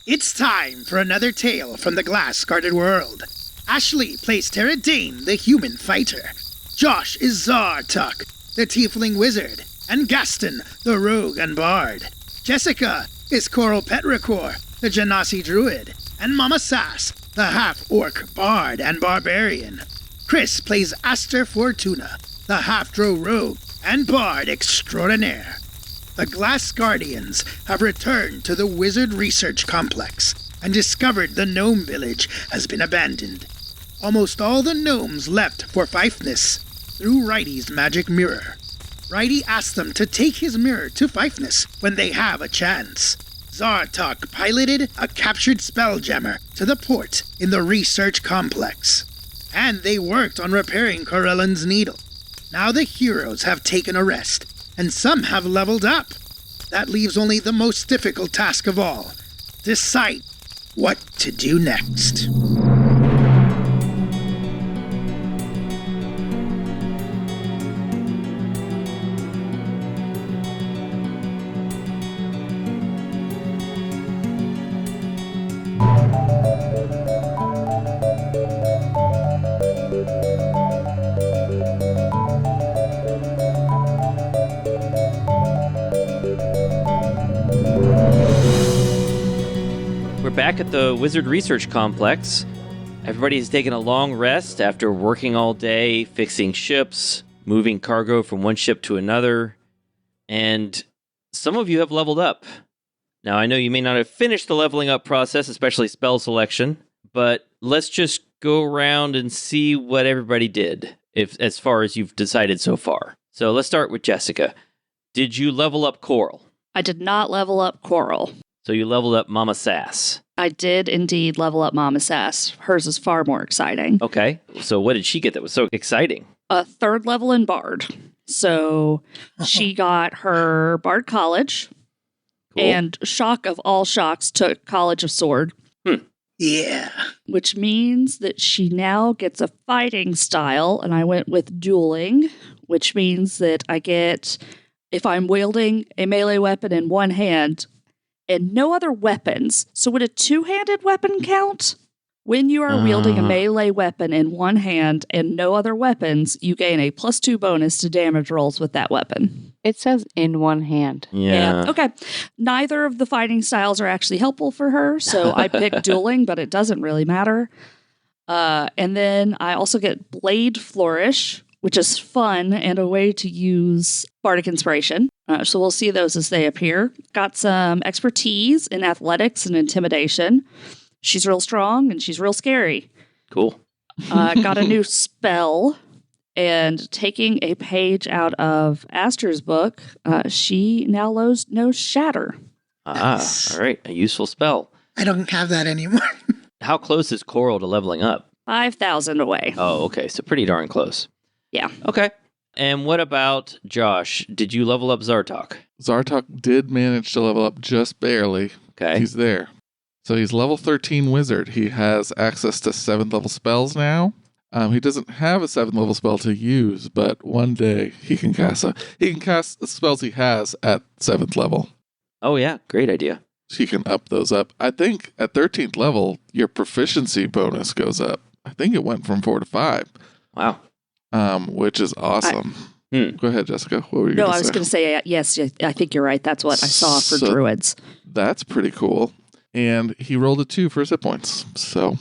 It's time for another tale from the glass-guarded world. Ashley plays Terra Dane, the human fighter. Josh is Zartok, the tiefling wizard. And Gaston, the rogue and bard. Jessica is Coral Petrichor, the Genasi druid. And Mama Sass, the half-orc bard and barbarian. Chris plays Aster Fortuna, the half-drow rogue and bard extraordinaire. The Glass Guardians have returned to the Wizard Research Complex and discovered the gnome village has been abandoned. Almost all the gnomes left for Fifeness through Righty's magic mirror. Righty asks them to take his mirror to Fifeness when they have a chance. Zartok piloted a captured Spelljammer to the port in the Research Complex. And they worked on repairing Corellan's needle. Now the heroes have taken a rest, and some have leveled up. That leaves only the most difficult task of all. Decide what to do next. Back at the Wizard Research Complex. Everybody's taken a long rest after working all day, fixing ships, moving cargo from one ship to another, and some of you have leveled up. Now, I know you may not have finished the leveling up process, especially spell selection, but let's just go around and see what everybody did, as far as you've decided so far. So let's start with Jessica. Did you level up Coral? I did not level up Coral. So you leveled up Mama Sass. I did indeed level up Mama Sass. Hers is far more exciting. Okay. So what did she get that was so exciting? A 3rd level in Bard. So she got her Bard College. Cool. And shock of all shocks, took College of Sword. Yeah. Which means that she now gets a fighting style, and I went with dueling, which means that I get, if I'm wielding a melee weapon in one hand, and no other weapons. So would a 2-handed weapon count? When you are wielding a melee weapon in one hand and no other weapons, you gain a +2 bonus to damage rolls with that weapon. It says in one hand. Yeah. Okay. Neither of the fighting styles are actually helpful for her, so I picked dueling, but it doesn't really matter. And then I also get Blade Flourish, which is fun and a way to use Bardic Inspiration. So we'll see those as they appear. Got some expertise in athletics and intimidation. She's real strong and she's real scary. Cool. Got a new spell. And taking a page out of Aster's book, she now knows Shatter. Nice. All right. A useful spell. I don't have that anymore. How close is Coral to leveling up? 5,000 away. Oh, okay. So pretty darn close. Yeah. Okay. And what about Josh? Did you level up Zartok? Zartok did manage to level up just barely. Okay. He's there. So he's level 13 wizard. He has access to 7th level spells now. He doesn't have a 7th level spell to use, but one day he can cast the spells he has at 7th level. Oh yeah, great idea. So he can up those up. I think at 13th level, your proficiency bonus goes up. I think it went from 4 to 5. Wow. Which is awesome. Go ahead, Jessica. What were you going to say? No, I was going to say, yes, I think you're right. That's what I saw for druids. That's pretty cool. And he rolled a 2 for his hit points. So.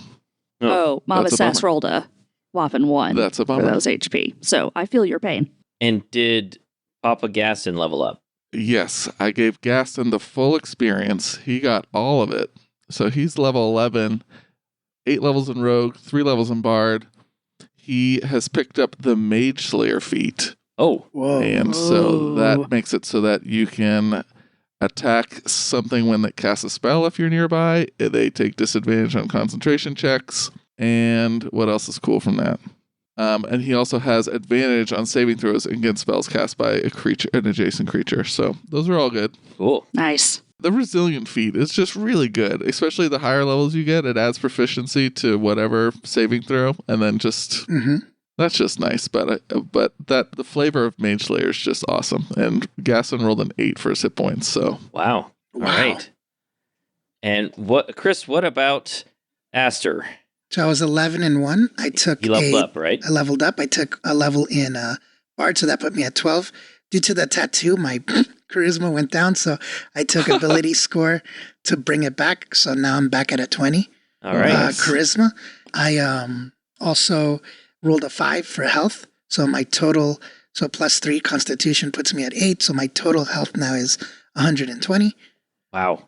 Oh, Mama Sass rolled a whopping 1. That's a bummer. For those HP. So I feel your pain. And did Papa Gaston level up? Yes, I gave Gaston the full experience. He got all of it. So he's level 11, 8 levels in Rogue, 3 levels in Bard. He has picked up the Mage Slayer feat. Oh. Whoa. And so that makes it so that you can attack something when it casts a spell if you're nearby. They take disadvantage on concentration checks. And what else is cool from that? And he also has advantage on saving throws against spells cast by an adjacent creature. So those are all good. Cool. Nice. The resilient feat is just really good, especially the higher levels you get. It adds proficiency to whatever saving throw, and then just that's just nice. But that the flavor of Mage Slayer is just awesome. And Gaston rolled an 8 for his hit points. So wow. All right. And Chris, what about Aster? So I was 11 and 1. I took You leveled up, right? I leveled up. I took a level in Bard, so that put me at 12. Due to the tattoo, my charisma went down, so I took ability score to bring it back. So now I'm back at a 20. All right. Charisma. I also rolled a 5 for health. So my total, plus 3 constitution puts me at 8. So my total health now is 120. Wow.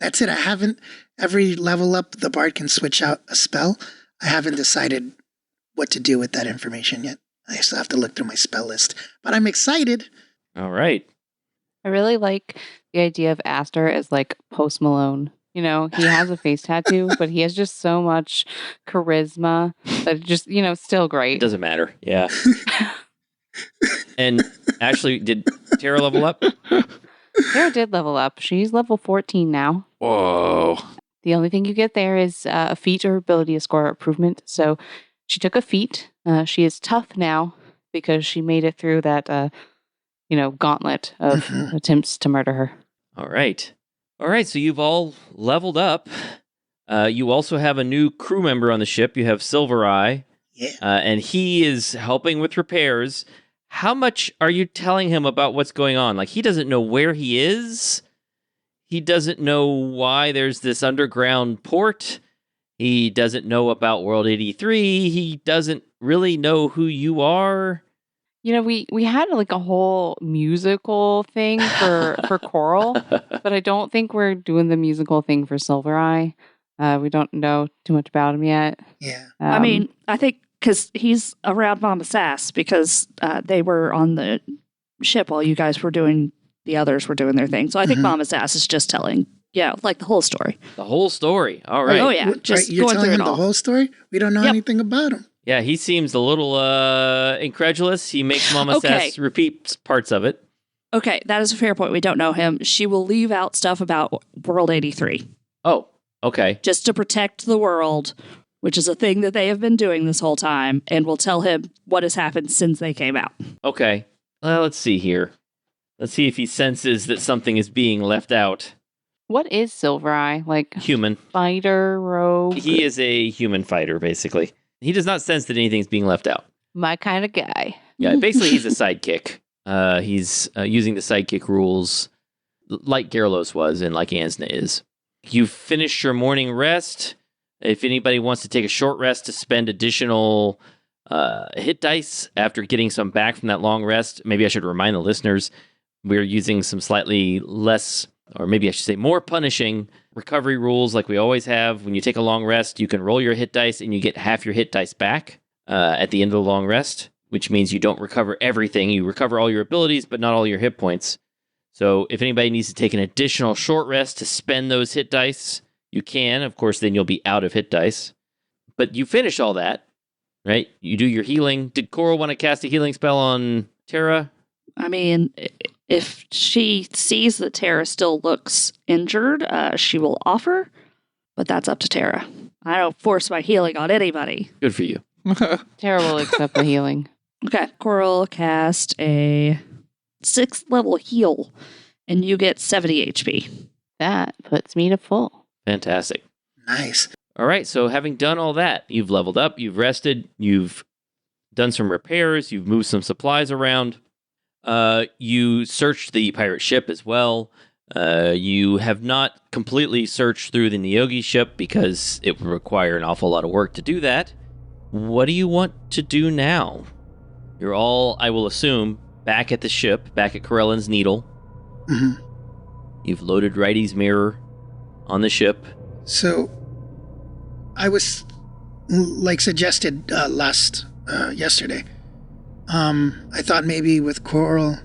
That's it. I haven't, every level up, the bard can switch out a spell. I haven't decided what to do with that information yet. I still have to look through my spell list. But I'm excited. All right. I really like the idea of Aster as like Post Malone. You know, he has a face tattoo, but he has just so much charisma that it just, still It great. doesn't matter. Yeah. And actually, did Tara level up? Tara did level up. She's level 14 now. Whoa. The only thing you get there is a feat or ability score improvement. So she took a feat. She is tough now because she made it through that, gauntlet of attempts to murder her. All right. So you've all leveled up. You also have a new crew member on the ship. You have Silver Eye. Yeah. And he is helping with repairs. How much are you telling him about what's going on? Like, he doesn't know where he is. He doesn't know why there's this underground port. He doesn't know about World 83. He doesn't really know who you are. We had like a whole musical thing for Coral, but I don't think we're doing the musical thing for Silver Eye. We don't know too much about him yet. Yeah. I think because he's around Mama Sass because they were on the ship while you guys were doing, the others were doing their thing. So I think Mama Sass is just telling, like the whole story. The whole story. All right. Oh, yeah. Just You're going telling through him it the all. whole story? We don't know anything about him. Yeah, he seems a little incredulous. He makes Mama Sass repeat parts of it. Okay, that is a fair point. We don't know him. She will leave out stuff about World 83. Oh, okay. Just to protect the world, which is a thing that they have been doing this whole time, and will tell him what has happened since they came out. Okay. Well, let's see here. Let's see if he senses that something is being left out. What is Silver Eye? Like Human. fighter, rogue? He is a human fighter, basically. He does not sense that anything's being left out. My kind of guy. Yeah, basically he's a sidekick. He's using the sidekick rules like Gyaralos was and like Ansna is. You've finished your morning rest. If anybody wants to take a short rest to spend additional hit dice after getting some back from that long rest, maybe I should remind the listeners, we're using some slightly less, or maybe I should say more punishing recovery rules like we always have. When you take a long rest, you can roll your hit dice and you get half your hit dice back at the end of the long rest, which means you don't recover everything. You recover all your abilities, but not all your hit points. So if anybody needs to take an additional short rest to spend those hit dice, you can. Of course, then you'll be out of hit dice. But you finish all that, right? You do your healing. Did Coral want to cast a healing spell on Tara? I mean, if she sees that Tara still looks injured, she will offer, but that's up to Tara. I don't force my healing on anybody. Good for you. Tara will accept the healing. Okay, Coral cast a 6th level heal, and you get 70 HP. That puts me to full. Fantastic. Nice. All right, so having done all that, you've leveled up, you've rested, you've done some repairs, you've moved some supplies around. You searched the pirate ship as well. You have not completely searched through the Nyogi ship because it would require an awful lot of work to do that. What do you want to do now? You're all, I will assume, back at the ship, back at Corellan's Needle. Mm-hmm. You've loaded Righty's mirror on the ship. So, I was, suggested yesterday. I thought maybe with Coral,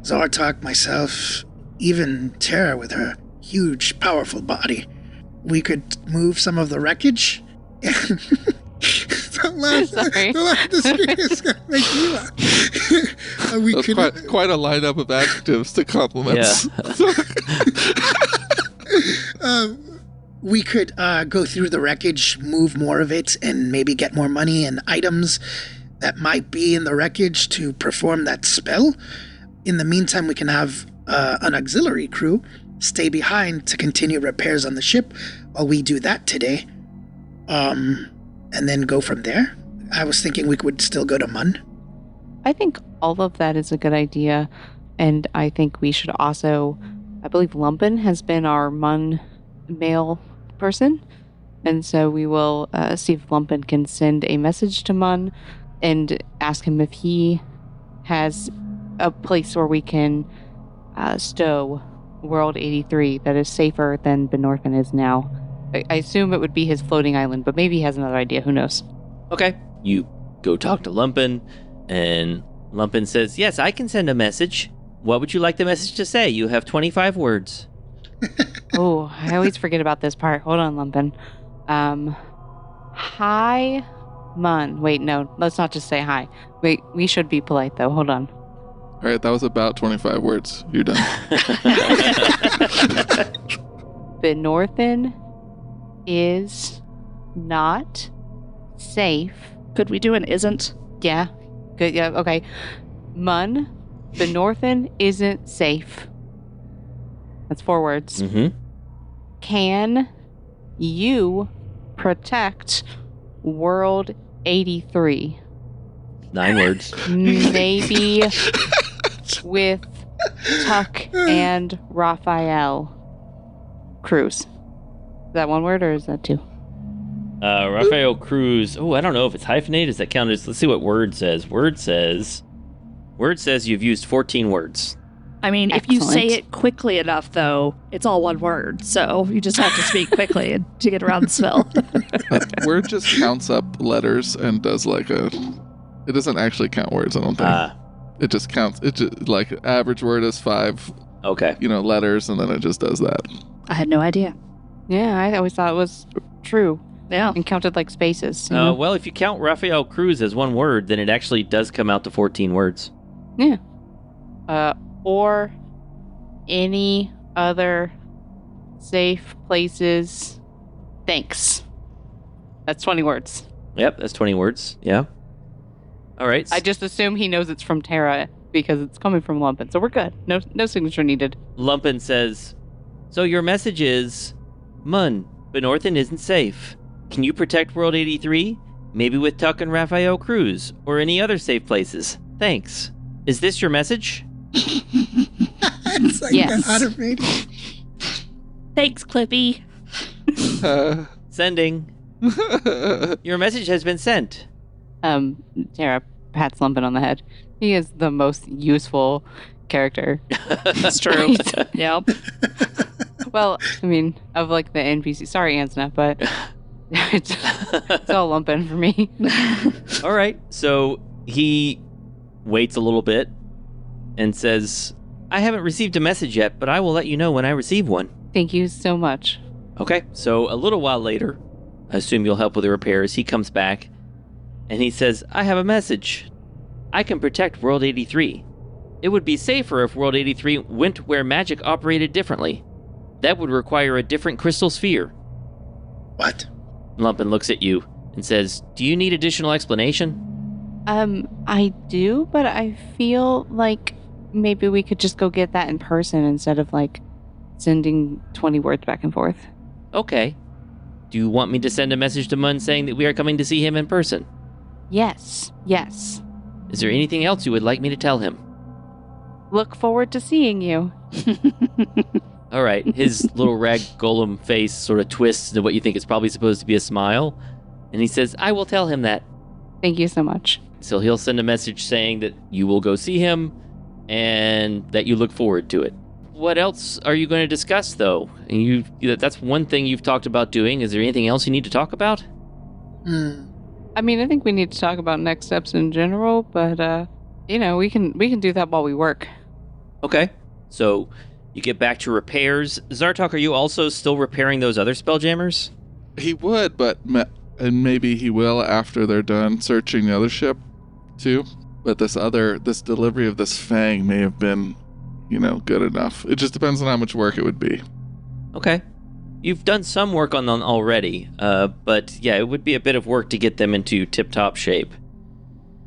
Zartok, myself, even Tara with her huge, powerful body, we could move some of the wreckage. The screen is going to make me laugh. We could quite a lineup of adjectives to compliment. Yeah. We could go through the wreckage, move more of it, and maybe get more money and items that might be in the wreckage to perform that spell. In the meantime, we can have an auxiliary crew stay behind to continue repairs on the ship while we do that today. And then go from there. I was thinking we would still go to Mun. I think all of that is a good idea. And I think we should also, I believe Lumpen has been our Mun mail person. And so we will see if Lumpen can send a message to Mun and ask him if he has a place where we can stow World 83 that is safer than Benorthan is now. I assume it would be his floating island, but maybe he has another idea. Who knows? Okay. You go talk to Lumpen, and Lumpen says, yes, I can send a message. What would you like the message to say? You have 25 words. Oh, I always forget about this part. Hold on, Lumpen. Hi, Mun. Wait, no, let's not just say hi. Wait, we should be polite, though. Hold on. All right, that was about 25 words. You're done. Benorthan is not safe. Could we do an isn't? Yeah. Good. Yeah. Okay. Mun, Benorthan isn't safe. That's 4 words. Mm-hmm. Can you protect World 83? 9 words. Maybe with Tuck and Raphael Cruz. Is that 1 word or is that 2? Raphael Cruz. Oh, I don't know if it's hyphenated. Does that count as... Let's see what word says. Word says you've used 14 words. I mean, if you say Excellent. it quickly enough, though, it's all 1 word. So you just have to speak quickly to get around the spell. Word just counts up letters and does like a... It doesn't actually count words, I don't think. It just counts... It just, like, average word is 5, Okay. letters, and then it just does that. I had no idea. Yeah, I always thought it was true Yeah. and counted like spaces. you know? Well, if you count Raphael Cruz as 1 word, then it actually does come out to 14 words. Yeah. Or any other safe places. Thanks. That's 20 words. Yep, that's 20 words. Yeah. All right. I just assume he knows it's from Terra because it's coming from Lumpen, so we're good. No signature needed. Lumpen says, so your message is, Mun, Benorthan isn't safe. Can you protect World 83? Maybe with Tuck and Raphael Cruz, or any other safe places. Thanks. Is this your message? It's like Yes. an automated. Thanks, Clippy. Sending. Your message has been sent. Terra pats Lumpen on the head. He is the most useful character. It's true. Yep. Well, I mean, of like the NPC. Sorry, Ansna, but it's all Lumpen for me. All right. So he waits a little bit and says, I haven't received a message yet, but I will let you know when I receive one. Thank you so much. Okay. So a little while later, I assume you'll help with the repairs. He comes back and he says, I have a message. I can protect World 83. It would be safer if World 83 went where magic operated differently. That would require a different crystal sphere. What? Lumpen looks at you and says, do you need additional explanation? I do, but I feel like maybe we could just go get that in person instead of like sending 20 words back and forth. Okay. Do you want me to send a message to Mun saying that we are coming to see him in person? Yes. Is there anything else you would like me to tell him? Look forward to seeing you. All right. His little rag golem face sort of twists into what you think is probably supposed to be a smile. And he says, I will tell him that. Thank you so much. So he'll send a message saying that you will go see him and that you look forward to it. What else are you going to discuss, though? And that's one thing you've talked about doing. Is there anything else you need to talk about? I mean, I think we need to talk about next steps in general, but we can do that while we work. Okay. So you get back to repairs. Zartok, are you also still repairing those other Spelljammers? He would, but and maybe he will after they're done searching the other ship, too. But this delivery of this Fang may have been, good enough. It just depends on how much work it would be. Okay. You've done some work on them already, but yeah, it would be a bit of work to get them into tip-top shape.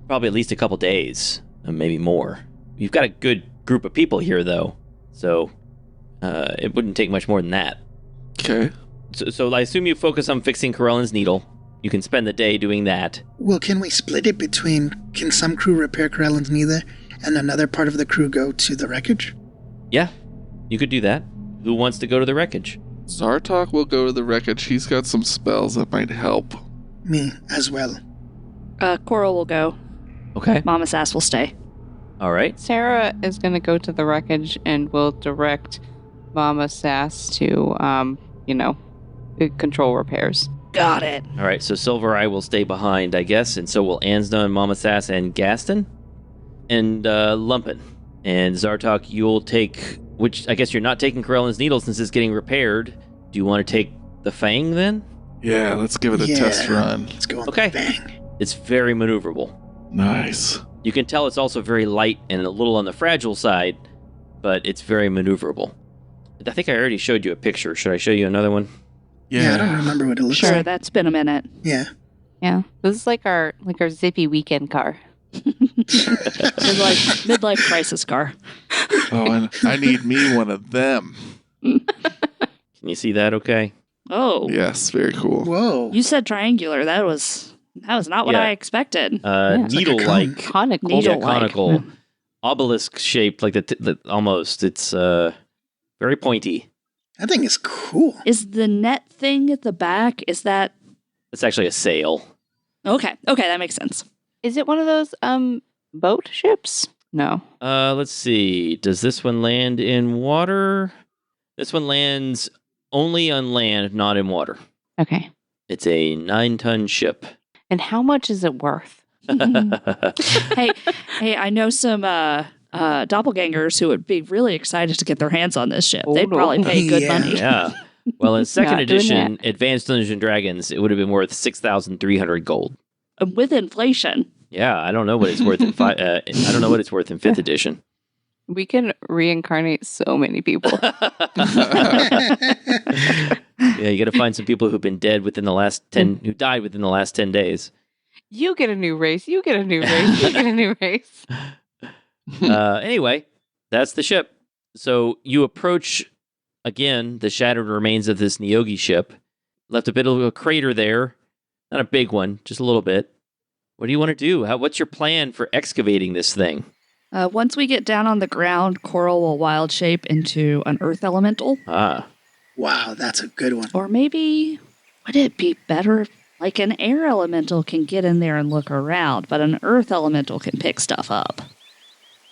Probably at least a couple days, maybe more. You've got a good group of people here, though, so It wouldn't take much more than that. Okay. So I assume you focus on fixing Corellin's needle. You can spend the day doing that. Well, can we split it between, can some crew repair Corellin's needle and another part of the crew go to the wreckage? Yeah, you could do that. Who wants to go to the wreckage? Zartok will go to the wreckage. He's got some spells that might help. Me as well. Coral will go. Okay. Mama Sass will stay. All right. Sarah is going to go to the wreckage and will direct Mama Sass to, control repairs. Got it. All right, so Silver Eye will stay behind, I guess, and so will Ansna and Mama Sass and Gaston and Lumpin. And Zartok, you'll take, which I guess you're not taking Corellin's needle since it's getting repaired. Do you want to take the Fang then? Yeah, let's give it a test run. Let's go on Okay. the bang. It's very maneuverable. Nice. You can tell it's also very light and a little on the fragile side, but it's very maneuverable. I think I already showed you a picture. Should I show you another one? Yeah, I don't remember what it looks Sure, like. that's been a minute. Yeah. Yeah, this is like our zippy weekend car. Midlife crisis car. Oh, and I need me one of them. Can you see that okay? Oh. Yes, very cool. Whoa. You said triangular. That was not what Yeah. I expected. It's like a Needle-like. Conical. Needle-like. Conical. Obelisk shaped, like the almost. It's very pointy. That thing is cool. Is the net thing at the back, is that... It's actually a sail. Okay, that makes sense. Is it one of those boat ships? No. Let's see. Does this one land in water? This one lands only on land, not in water. Okay. It's a 9-ton ship. And how much is it worth? Hey, I know some doppelgangers who would be really excited to get their hands on this ship. Oh, They'd no. probably pay good Yeah. money. Yeah. Well, in second Not doing edition, Advanced Dungeons and Dragons, it would have been worth 6,300 gold. With inflation. Yeah, I don't know what it's worth in I don't know what it's worth in 5th edition. We can reincarnate so many people. Yeah, you got to find some people who've been dead within the last 10, who died within the last 10 days. You get a new race. You get a new race. You get a new race. Anyway, that's the ship. So you approach, again, the shattered remains of this Nyogi ship. Left a bit of a crater there. Not a big one, just a little bit. What do you want to do? What's your plan for excavating this thing? Once we get down on the ground, Coral will wild shape into an earth elemental. Ah, Wow, that's a good one. Or maybe, would it be better if, like, an air elemental can get in there and look around, but an earth elemental can pick stuff up?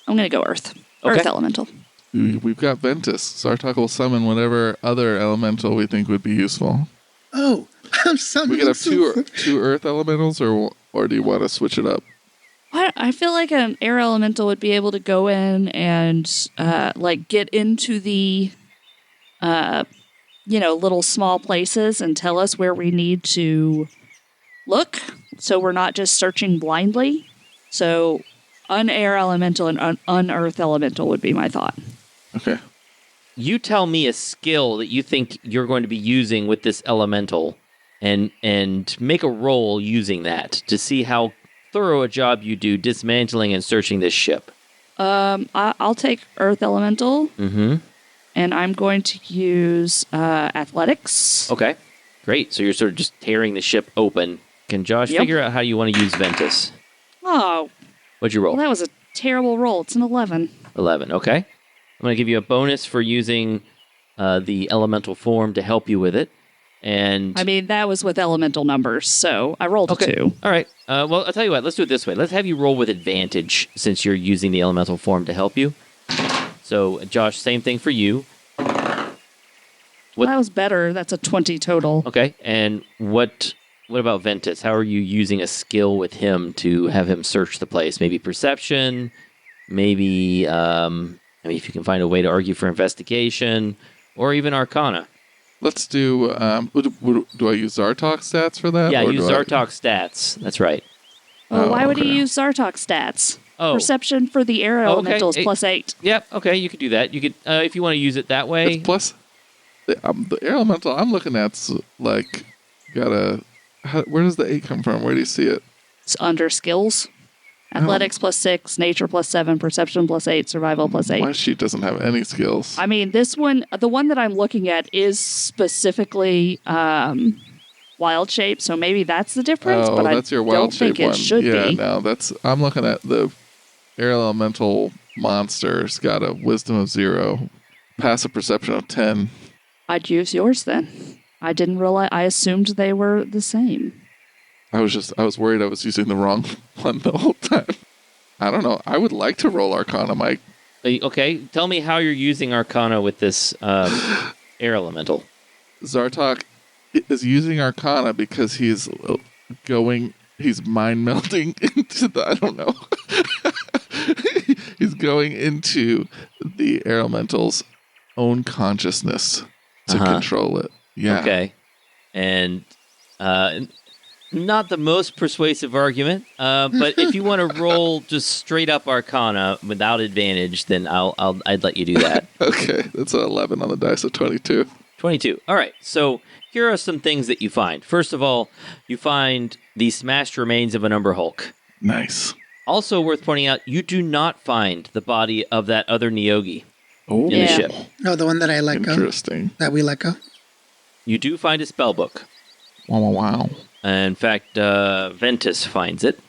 I'm going to go earth. Okay. Earth elemental. We've got Ventus. Zartok will summon whatever other elemental we think would be useful. Oh, I'm We summoning could have some- two earth elementals, or do you want to switch it up? I feel like an air elemental would be able to go in and, get into the, little small places and tell us where we need to look, so we're not just searching blindly. So, an air elemental and an unearth elemental would be my thought. Okay. you tell me a skill that you think you're going to be using with this elemental, and make a roll using that to see how thorough a job you do dismantling and searching this ship. I'll take Earth Elemental, Mm-hmm. and I'm going to use Athletics. Okay, great. So you're sort of just tearing the ship open. Can Josh Yep. figure out how you want to use Ventus? Oh, What'd you roll? well, that was a terrible roll. It's an 11. 11, okay. I'm going to give you a bonus for using the elemental form to help you with it. And I mean, that was with elemental numbers, so I rolled okay. a 2. All right. Well, I'll tell you what. Let's do it this way. Let's have you roll with advantage since you're using the elemental form to help you. So, Josh, same thing for you. Well, that was better. That's a 20 total. Okay. And what about Ventus? How are you using a skill with him to have him search the place? Maybe perception, maybe if you can find a way to argue for investigation, or even arcana. Let's do. Do I use Zartok stats for that? Yeah, or use do I- Zartok stats. That's right. Well, why would okay. he use Zartok stats? Oh, Perception for the air Oh, okay. elemental is Eight. +8. yep. Okay, you could do that. You could, if you want to use it that way. It's plus the air elemental I'm looking at's like where does the 8 come from? Where do you see it? It's under skills. Athletics +6, nature +7, perception +8, survival +8. My sheet doesn't have any skills. I mean, this one, the one that I'm looking at is specifically wild shape, so maybe that's the difference, but I that's your don't wild think shape it one. should Yeah, be. no, I'm looking at the air elemental monster's got a wisdom of 0, passive perception of 10. I'd use yours then. I didn't realize, I assumed they were the same. I was worried I was using the wrong one the whole time. I don't know. I would like to roll Arcana, Mike. Okay, tell me how you're using Arcana with this air elemental. Zartok is using Arcana because he's mind melding into the, I don't know. He's going into the air elemental's own consciousness to control it. Yeah. Okay. And not the most persuasive argument, but if you want to roll just straight up Arcana without advantage, then I'd let you do that. Okay, that's an 11 on the dice, so 22. 22. All right. So here are some things that you find. First of all, you find the smashed remains of an Umber Hulk. Nice. Also worth pointing out, you do not find the body of that other Neogi in the ship. Oh, the one that I let go? Interesting. That we let go? You do find a spell book. Wow. In fact, Ventus finds it.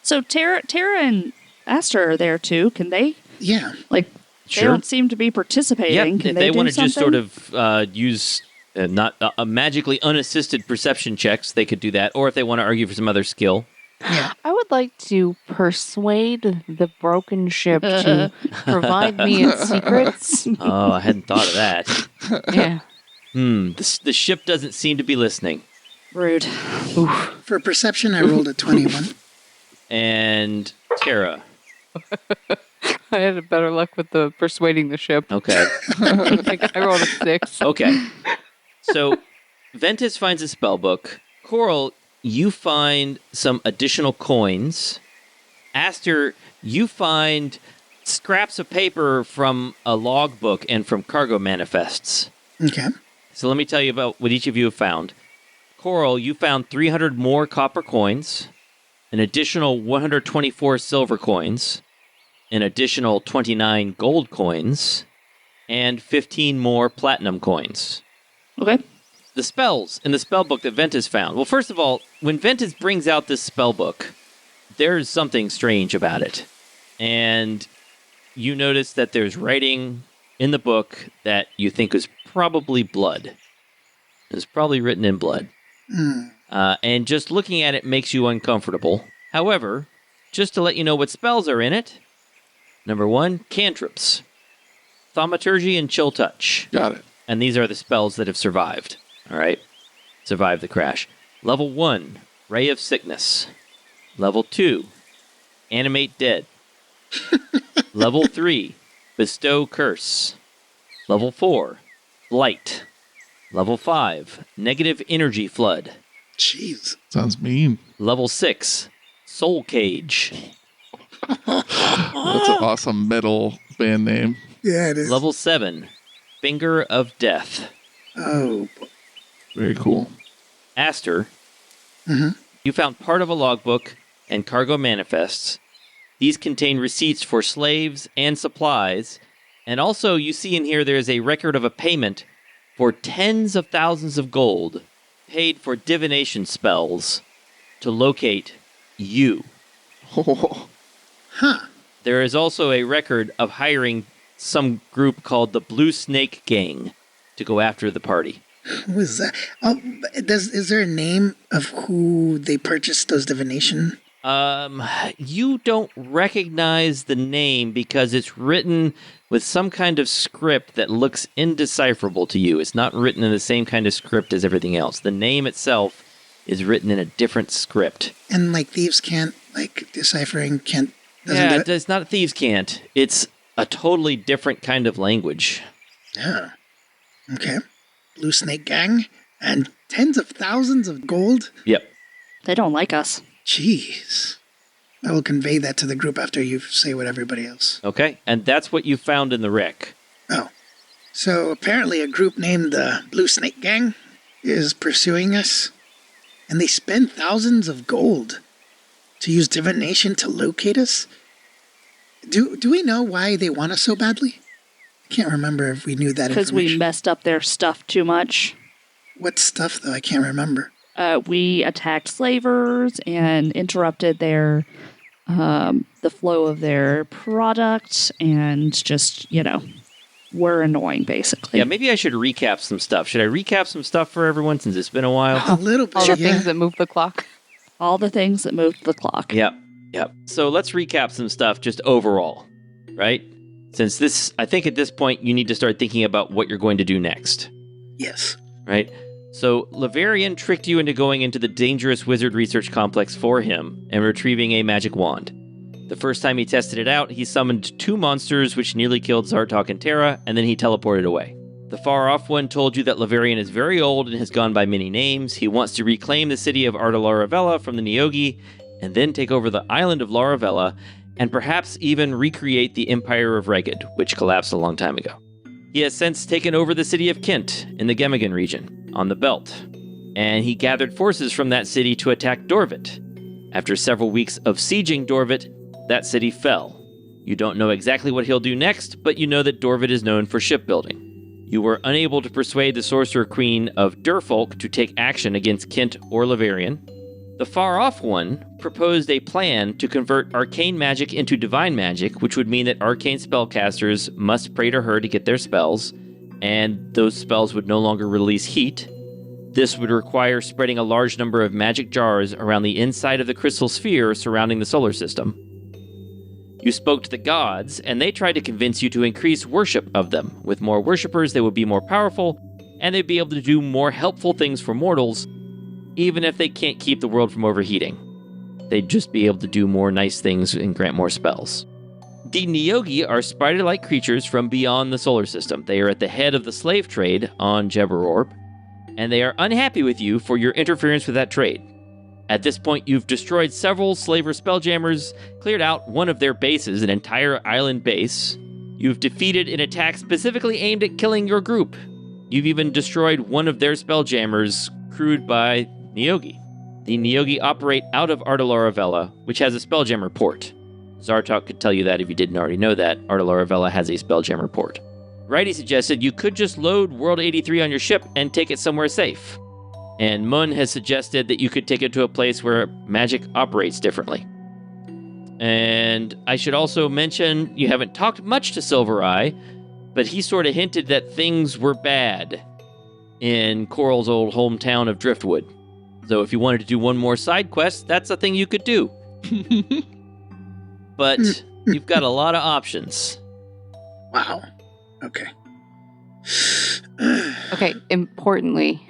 So Tara and Aster are there too. Can they? Yeah. They Sure. don't seem to be participating. Yep, Can if they do want to just something? sort of use not magically unassisted perception checks, they could do that. Or if they want to argue for some other skill. Yeah. I would like to persuade the broken ship to provide me its secrets. Oh, I hadn't thought of that. Yeah. The ship doesn't seem to be listening. Rude. For perception, I rolled a 21. And Tara. I had better luck with the persuading the ship. Okay. I rolled a 6. Okay. So Ventus finds a spell book. Coral, you find some additional coins. Aster, you find scraps of paper from a logbook and from cargo manifests. Okay. So let me tell you about what each of you have found. Coral, you found 300 more copper coins, an additional 124 silver coins, an additional 29 gold coins, and 15 more platinum coins. Okay. The spells in the spell book that Ventus found. Well, first of all, when Ventus brings out this spell book, there's something strange about it. And you notice that there's writing in the book that you think is probably blood. It's probably written in blood. And just looking at it makes you uncomfortable. However, just to let you know what spells are in it. Number 1, cantrips. Thaumaturgy and Chill Touch. Got it. And these are the spells that have survived. All right? Survived the crash. Level 1, Ray of Sickness. Level 2, Animate Dead. Level 3, Bestow Curse. Level 4, Blight. Level 5, Negative Energy Flood. Jeez. Sounds mean. Level 6, Soul Cage. That's an awesome metal band name. Yeah, it is. Level 7, Finger of Death. Oh. Very cool. Aster, you found part of a logbook and cargo manifests. These contain receipts for slaves and supplies. And also, you see in here there's a record of a payment for tens of thousands of gold paid for divination spells to locate you. Huh. There is also a record of hiring some group called the Blue Snake Gang to go after the party. Who is that? Oh, is there a name of who they purchased those divination? You don't recognize the name because it's written with some kind of script that looks indecipherable to you. It's not written in the same kind of script as everything else. The name itself is written in a different script. And thieves can't, deciphering can't. Yeah, it's not thieves can't. It's a totally different kind of language. Yeah. Okay. Blue Snake Gang and tens of thousands of gold. Yep. They don't like us. Jeez. I will convey that to the group after you say what everybody else. Okay, and that's what you found in the wreck. Oh. So apparently a group named the Blue Snake Gang is pursuing us. And they spend thousands of gold To use divination to locate us? Do we know why they want us so badly? I can't remember if we knew that Because we information. messed up their stuff too much. What stuff, though? I can't remember. We attacked slavers and interrupted their the flow of their product, and just, were annoying, basically. Yeah, maybe I should recap some stuff. Should I recap some stuff for everyone since it's been a while? A little bit, All the yeah. things that move the clock. All the things that moved the clock. Yep. So let's recap some stuff just overall, right? Since this, I think at this point, you need to start thinking about what you're going to do next, Yes. right? So Laverian tricked you into going into the dangerous wizard research complex for him and retrieving a magic wand. The first time he tested it out, he summoned 2 monsters which nearly killed Zartok and Terra, and then he teleported away. The far-off one told you that Laverian is very old and has gone by many names. He wants to reclaim the city of Ardalaravella from the Neogi, and then take over the island of Laravella, and perhaps even recreate the Empire of Reged, which collapsed a long time ago. He has since taken over the city of Kent in the Gemigan region, on the Belt, and he gathered forces from that city to attack Dorvit. After several weeks of sieging Dorvit, that city fell. You don't know exactly what he'll do next, but you know that Dorvit is known for shipbuilding. You were unable to persuade the Sorcerer Queen of Durfolk to take action against Kent or Laverian. The far-off one proposed a plan to convert arcane magic into divine magic, which would mean that arcane spellcasters must pray to her to get their spells, and those spells would no longer release heat. This would require spreading a large number of magic jars around the inside of the crystal sphere surrounding the solar system. You spoke to the gods, and they tried to convince you to increase worship of them. With more worshippers, they would be more powerful, and they'd be able to do more helpful things for mortals, even if they can't keep the world from overheating. They'd just be able to do more nice things and grant more spells. The Neogi are spider-like creatures from beyond the solar system. They are at the head of the slave trade on Jeberorb, and they are unhappy with you for your interference with that trade. At this point, you've destroyed several slaver spelljammers, cleared out one of their bases, an entire island base. You've defeated an attack specifically aimed at killing your group. You've even destroyed one of their spelljammers crewed by Neogi. The Neogi operate out of Ardalaravella, which has a spelljammer port. Zartok could tell you that if you didn't already know that. Ardalaravella has a spelljammer port. Righty suggested you could just load World 83 on your ship and take it somewhere safe. And Mun has suggested that you could take it to a place where magic operates differently. And I should also mention, you haven't talked much to Silver Eye, but he sort of hinted that things were bad in Coral's old hometown of Driftwood. So if you wanted to do one more side quest, that's a thing you could do. But you've got a lot of options. Wow. Okay. Okay, importantly,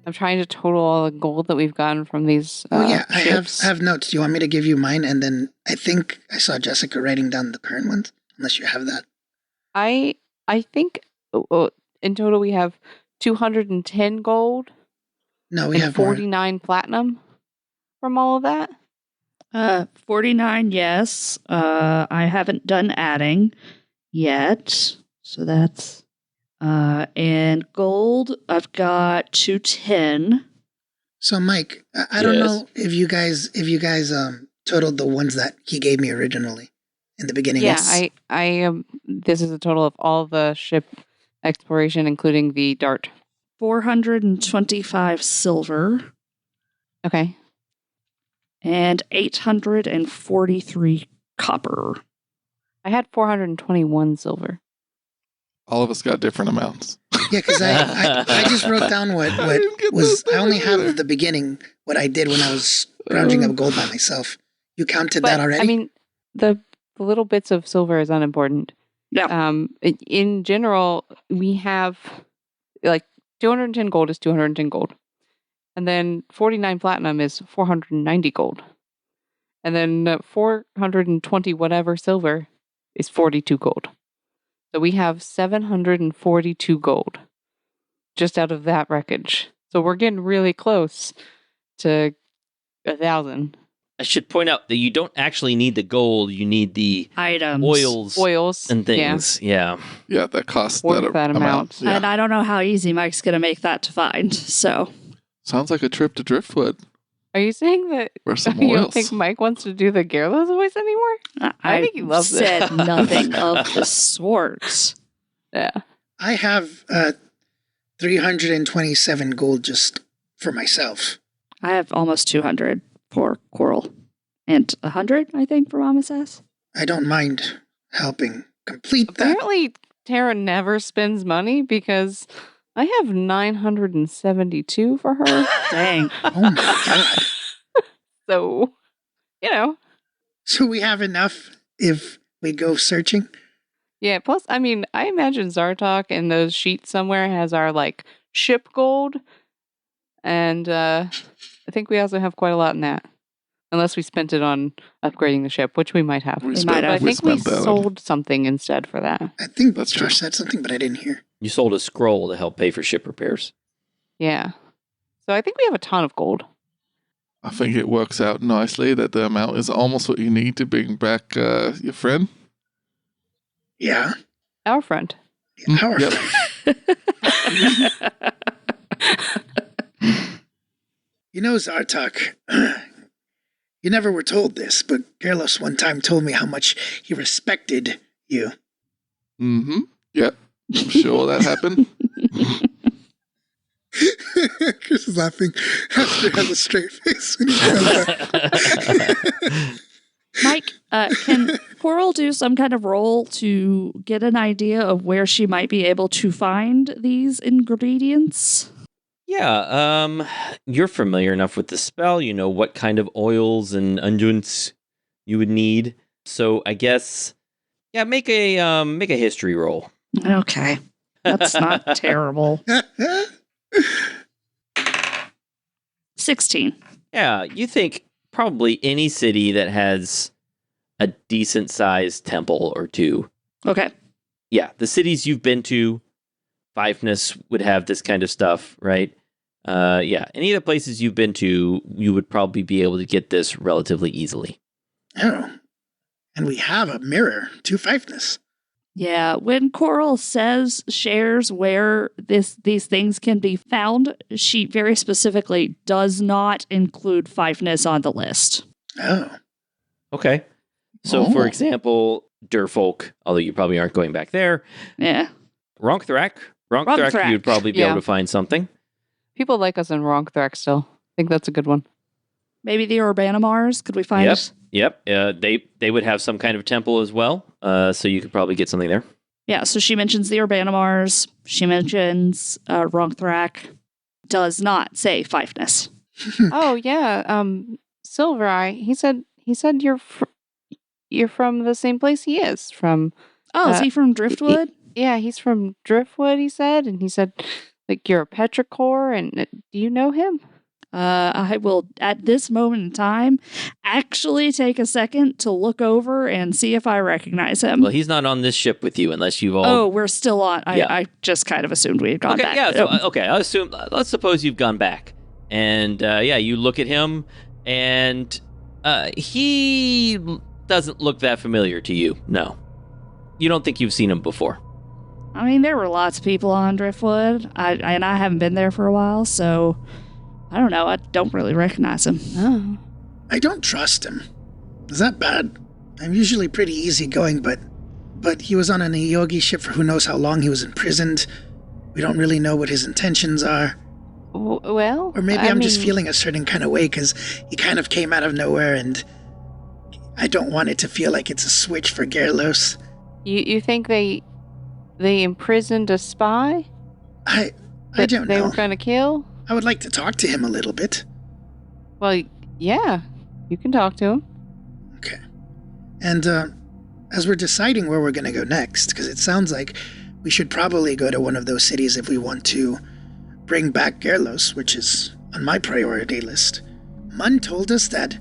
I'm trying to total all the gold that we've gotten from these Oh yeah, ships. I have notes. Do you want me to give you mine? And then I think I saw Jessica writing down the current ones, unless you have that. I think in total we have 210 gold No, we and have more. 49 platinum from all of that. 49, yes. I haven't done adding yet. So that's... and gold, I've got 210. So Mike, I don't Yes. know if you guys totaled the ones that he gave me originally in the beginning. Yeah, I this is a total of all the ship exploration, including the dart. 425 silver Okay. and 843 copper. I had 421 silver. All of us got different amounts. Yeah, because I just wrote down what didn't get was. this I only down have either. the beginning, what I did when I was rounding up gold by myself. You counted that already? I mean, the little bits of silver is unimportant. Yeah. In general, we have like 210 gold is 210 gold. And then 49 platinum is 490 gold. And then 420 whatever silver is 42 gold. So we have 742 gold just out of that wreckage. So we're getting really close to 1,000 I should point out that you don't actually need the gold, you need the Items. oils and things. Yeah. Yeah, that costs Worth that, that amount. Yeah. And I don't know how easy Mike's going to make that to find. So Sounds like a trip to Driftwood. Are you saying that Where's some you oils? don't think Mike wants to do the Gerlos voice anymore? I think he loves it. said nothing of the sort. Yeah. I have 327 gold just for myself. I have almost 200 for Coral. And 100, I think, for Mama Sass. I don't mind helping complete that. Apparently, Tara never spends money because I have 972 for her. Dang. Oh my god. So, you know. So we have enough if we go searching? Yeah, plus, I mean, I imagine Zartok in those sheets somewhere has our, like, ship gold. And I think we also have quite a lot in that. Unless we spent it on upgrading the ship, which we might have. might have. But I think we spent that. sold something instead for that. I think That's Josh true. said something, but I didn't hear. You sold a scroll to help pay for ship repairs. Yeah. So I think we have a ton of gold. I think it works out nicely that the amount is almost what you need to bring back your friend. Yeah. Our friend. Our Yep. You know, Zartok, you never were told this, but Gerlos one time told me how much he respected you. Mm-hmm. Yep. I'm sure that happened. Chris is laughing. Hester has a straight face when he says that. Mike, can Coral do some kind of roll to get an idea of where she might be able to find these ingredients? Yeah, you're familiar enough with the spell. You know what kind of oils and unguents you would need. So I guess, yeah, make a history roll. Okay. That's not terrible. 16. Yeah, you think probably any city that has a decent sized temple or two. Okay. Yeah, the cities you've been to, Fiveness would have this kind of stuff, right? Yeah, any of the places you've been to, you would probably be able to get this relatively easily. Oh. And we have a mirror to Fiveness. Yeah, when Coral shares where these things can be found, she very specifically does not include Fiveness on the list. Oh. Okay. So, Oh. for example, Durfolk, although you probably aren't going back there. Yeah. Ronkthrak, Ronkthrak. you'd probably be Yeah. able to find something. People like us in Ronkthrak still. I think that's a good one. Maybe the Urbanimars. Could we find Yep. They would have some kind of temple as well, so you could probably get something there. Yeah, so she mentions the Urbanimars. She mentions Ronkthrak. Does not say Fiveness. Oh yeah, Silvereye. He said you're from the same place he is from. Oh, is he from Driftwood? Yeah, he's from Driftwood. He said, and he said like you're a petrichor, and do you know him? I will, at this moment in time, actually take a second to look over and see if I recognize him. Well, he's not on this ship with you unless you've all... Oh, we're still on. Yeah. I just kind of assumed we had gone okay, back. yeah. So, okay, let's suppose you've gone back. And, you look at him, and he doesn't look that familiar to you. No. You don't think you've seen him before. I mean, there were lots of people on Driftwood, and I haven't been there for a while, so I don't know. I don't really recognize him. Oh. I don't trust him. Is that bad? I'm usually pretty easygoing, but he was on an Yogi ship for who knows how long. He was imprisoned. We don't really know what his intentions are. Well, Or maybe I'm just feeling a certain kind of way because he kind of came out of nowhere, and I don't want it to feel like it's a switch for Gerlos. You think they imprisoned a spy? I that don't they know. were going to kill? I would like to talk to him a little bit. Well, yeah, you can talk to him. Okay. And as we're deciding where we're going to go next, because it sounds like we should probably go to one of those cities if we want to bring back Gerlos, which is on my priority list. Mun told us that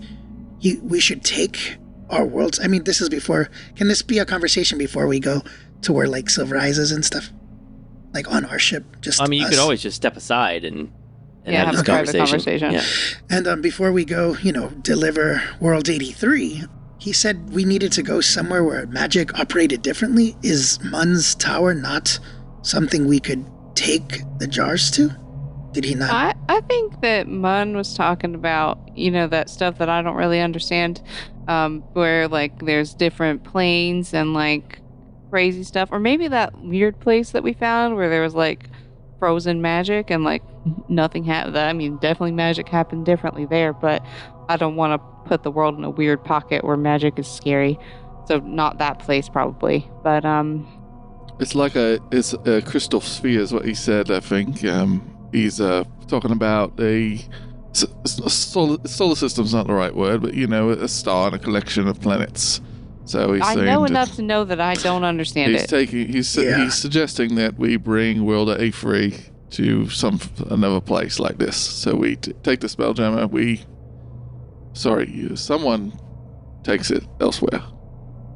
we should take our worlds. I mean, this is before. Can this be a conversation before we go to where like Silver Eyes is and stuff? Like on our ship? Just I mean, you us. could always just step aside and Yeah, have this have a private conversation. conversation. Yeah. And before we go, deliver World 83, he said we needed to go somewhere where magic operated differently. Is Mun's tower not something we could take the jars to? Did he not? I think that Mun was talking about that stuff that I don't really understand, where like there's different planes and like crazy stuff, or maybe that weird place that we found where there was like frozen magic and like nothing happened. I mean, definitely magic happened differently there, but I don't want to put the world in a weird pocket where magic is scary. So not that place probably, but it's a crystal sphere is what he said. I think he's talking about a solar system's not the right word, but a star and a collection of planets. So I know enough to know that I don't understand it. He's suggesting that we bring World at A3 to another place like this. So we take the Spelljammer. Someone takes it elsewhere.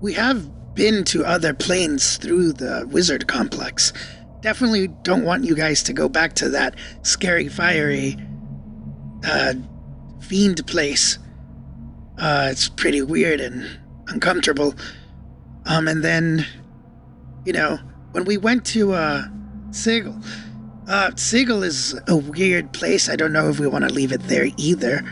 We have been to other planes through the wizard complex. Definitely don't want you guys to go back to that scary, fiery, fiend place. It's pretty weird and uncomfortable. And then, when we went to Sigil, Sigil is a weird place. I don't know if we want to leave it there either.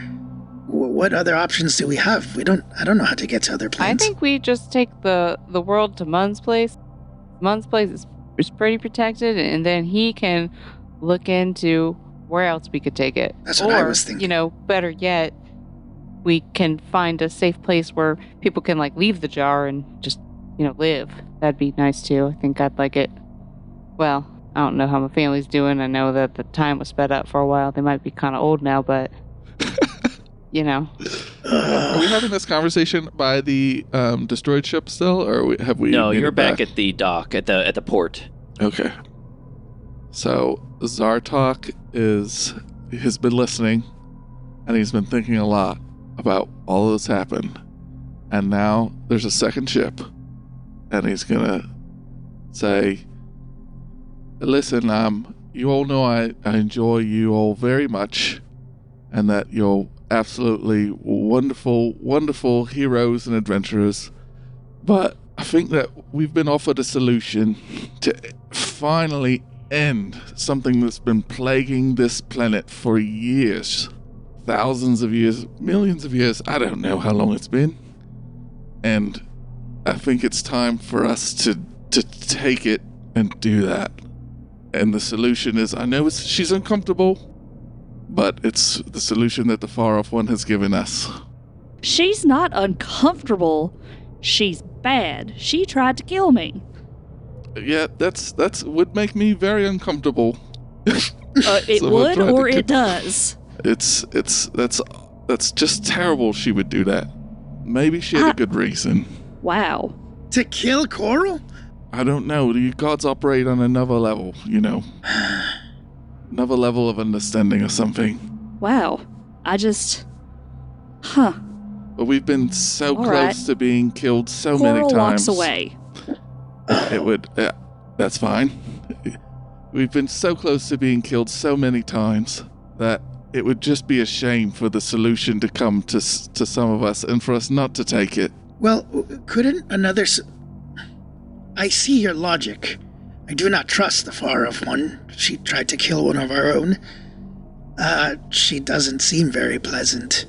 What other options do we have? I don't know how to get to other planes. I think we just take the world to Mun's place. Mun's place is pretty protected, and then he can look into where else we could take it. That's what I was thinking. Better yet, we can find a safe place where people can like leave the jar and just, live. That'd be nice too. I think I'd like it. Well, I don't know how my family's doing. I know that the time was sped up for a while. They might be kind of old now, but Are we having this conversation by the destroyed ship still, or have we? No, you're back at the dock at the port. Okay. So Zartok has been listening, and he's been thinking a lot about all that's happened, and now there's a second ship, and he's gonna say, "Listen, you all know I enjoy you all very much, and that you're absolutely wonderful, wonderful heroes and adventurers. But I think that we've been offered a solution to finally end something that's been plaguing this planet for years. Thousands of years, millions of years, I don't know how long it's been. And I think it's time for us to take it and do that. And the solution is, I know she's uncomfortable, but it's the solution that the Far Off One has given us." She's not uncomfortable. She's bad. She tried to kill me. Yeah, that's would make me very uncomfortable. It would, or it does. That's just terrible. She would do that. Maybe she had a good reason. Wow. To kill Coral? I don't know. The gods operate on another level, Another level of understanding or something. Wow. But we've been so close to being killed so many times. Coral walks away. It would. That's fine. We've been so close to being killed so many times that it would just be a shame for the solution to come to some of us and for us not to take it. Well, couldn't another... I see your logic. I do not trust the Far Off One. She tried to kill one of our own. She doesn't seem very pleasant.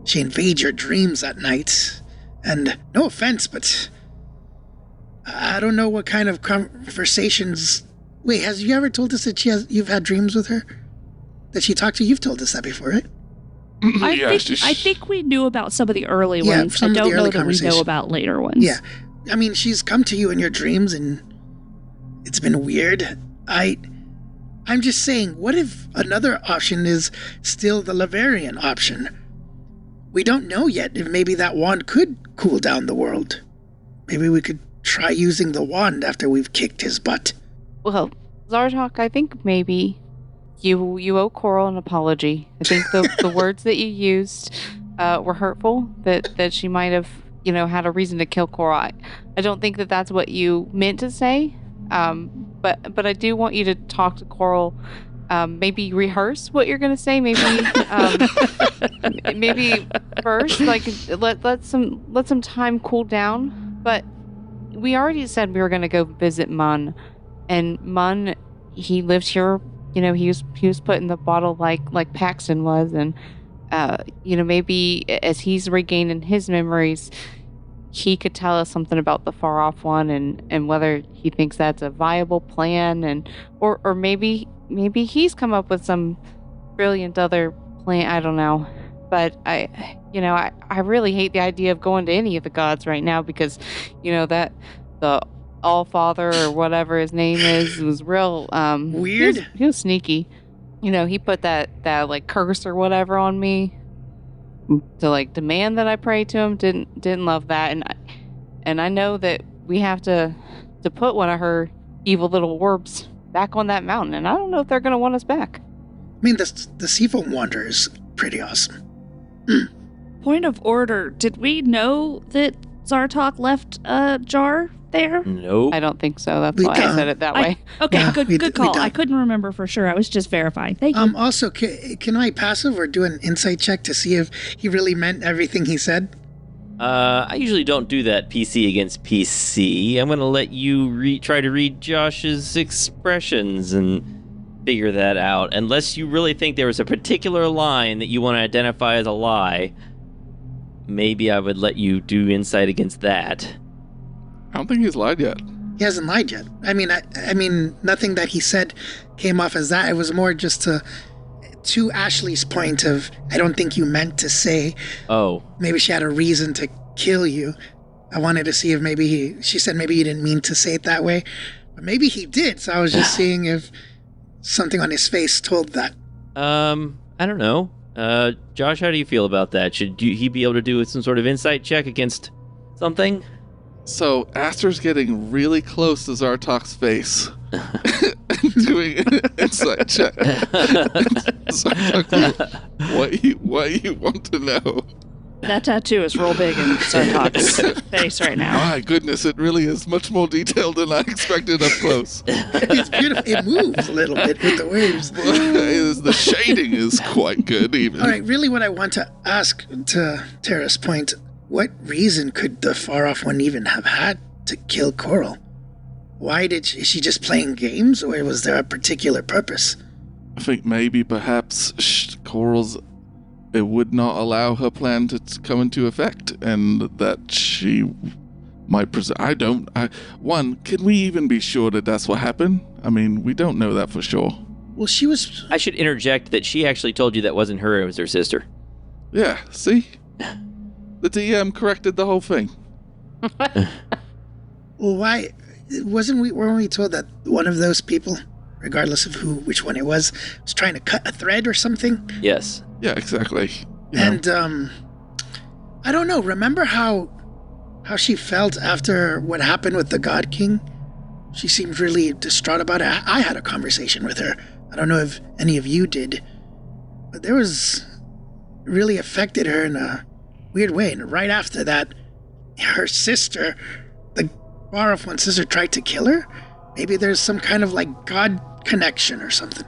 She invades your dreams at night. And no offense, but I don't know what kind of conversations... Wait, has you ever told us that you've had dreams with her? That she talked to you? You've told us that before, right? I think we knew about some of the early ones. I don't know that we know about later ones. Yeah. I mean, she's come to you in your dreams and it's been weird. I'm just saying, what if another option is still the Laverian option? We don't know yet if maybe that wand could cool down the world. Maybe we could try using the wand after we've kicked his butt. Well, Zartok, I think maybe you owe Coral an apology. I think the words that you used were hurtful, that she might have, had a reason to kill Coral. I don't think that that's what you meant to say, but I do want you to talk to Coral, maybe rehearse what you're going to say, maybe maybe first, like let some time cool down. But we already said we were going to go visit Mun, and Mun, he lived here. He was put in the bottle like Paxton was, and maybe as he's regaining his memories, he could tell us something about the far off one and whether he thinks that's a viable plan, and or maybe he's come up with some brilliant other plan. I don't know. But I really hate the idea of going to any of the gods right now because, that the All-Father or whatever his name is was real weird. He was sneaky. He put that like curse or whatever on me to like demand that I pray to him. Didn't love that, and I know that we have to put one of her evil little orbs back on that mountain, and I don't know if they're gonna want us back. I mean, the Seafoam Wanderer is pretty awesome. Point of order. Did we know that Zartok left a jar there? Nope. I don't think so. That's We why I don't. said it that way. Okay, Yeah, good call. we I don't. couldn't remember for sure. I was just verifying. Thank you. Also, can I passive or do an insight check to see if he really meant everything he said? I usually don't do that PC against PC. I'm going to let you try to read Josh's expressions and figure that out. Unless you really think there was a particular line that you want to identify as a lie, maybe I would let you do insight against that. I don't think he's lied yet. He hasn't lied yet. I mean, nothing that he said came off as that. It was more just to Ashley's point of, I don't think you meant to say. Oh. Maybe she had a reason to kill you. I wanted to see if she said maybe he didn't mean to say it that way. But maybe he did, so I was just seeing if something on his face told that. I don't know. Josh, how do you feel about that? Should he be able to do some sort of insight check against something? So Aster's getting really close to Zartok's face and doing an insight check. Zartok, what you want to know? That tattoo is real big in Zartok's face right now. My goodness, it really is much more detailed than I expected up close. It's beautiful. It moves a little bit with the waves. The shading is quite good, even. All right, really what I want to ask, to Tara's point, what reason could the far-off one even have had to kill Coral? Why is she just playing games, or was there a particular purpose? I think maybe perhaps Coral's... It would not allow her plan to come into effect, and that she might One, can we even be sure that that's what happened? I mean, we don't know that for sure. Well, she was... I should interject that she actually told you that wasn't her, it was her sister. Yeah, see? The DM corrected the whole thing. Well, why... Weren't we told that one of those people, regardless of which one it was trying to cut a thread or something? Yes. Yeah, exactly. And, I don't know, remember how she felt after what happened with the God King? She seemed really distraught about it. I had a conversation with her. I don't know if any of you did. But it really affected her in a weird way. And right after that, her sister, the far-off one sister, tried to kill her? Maybe there's some kind of, like, God connection or something.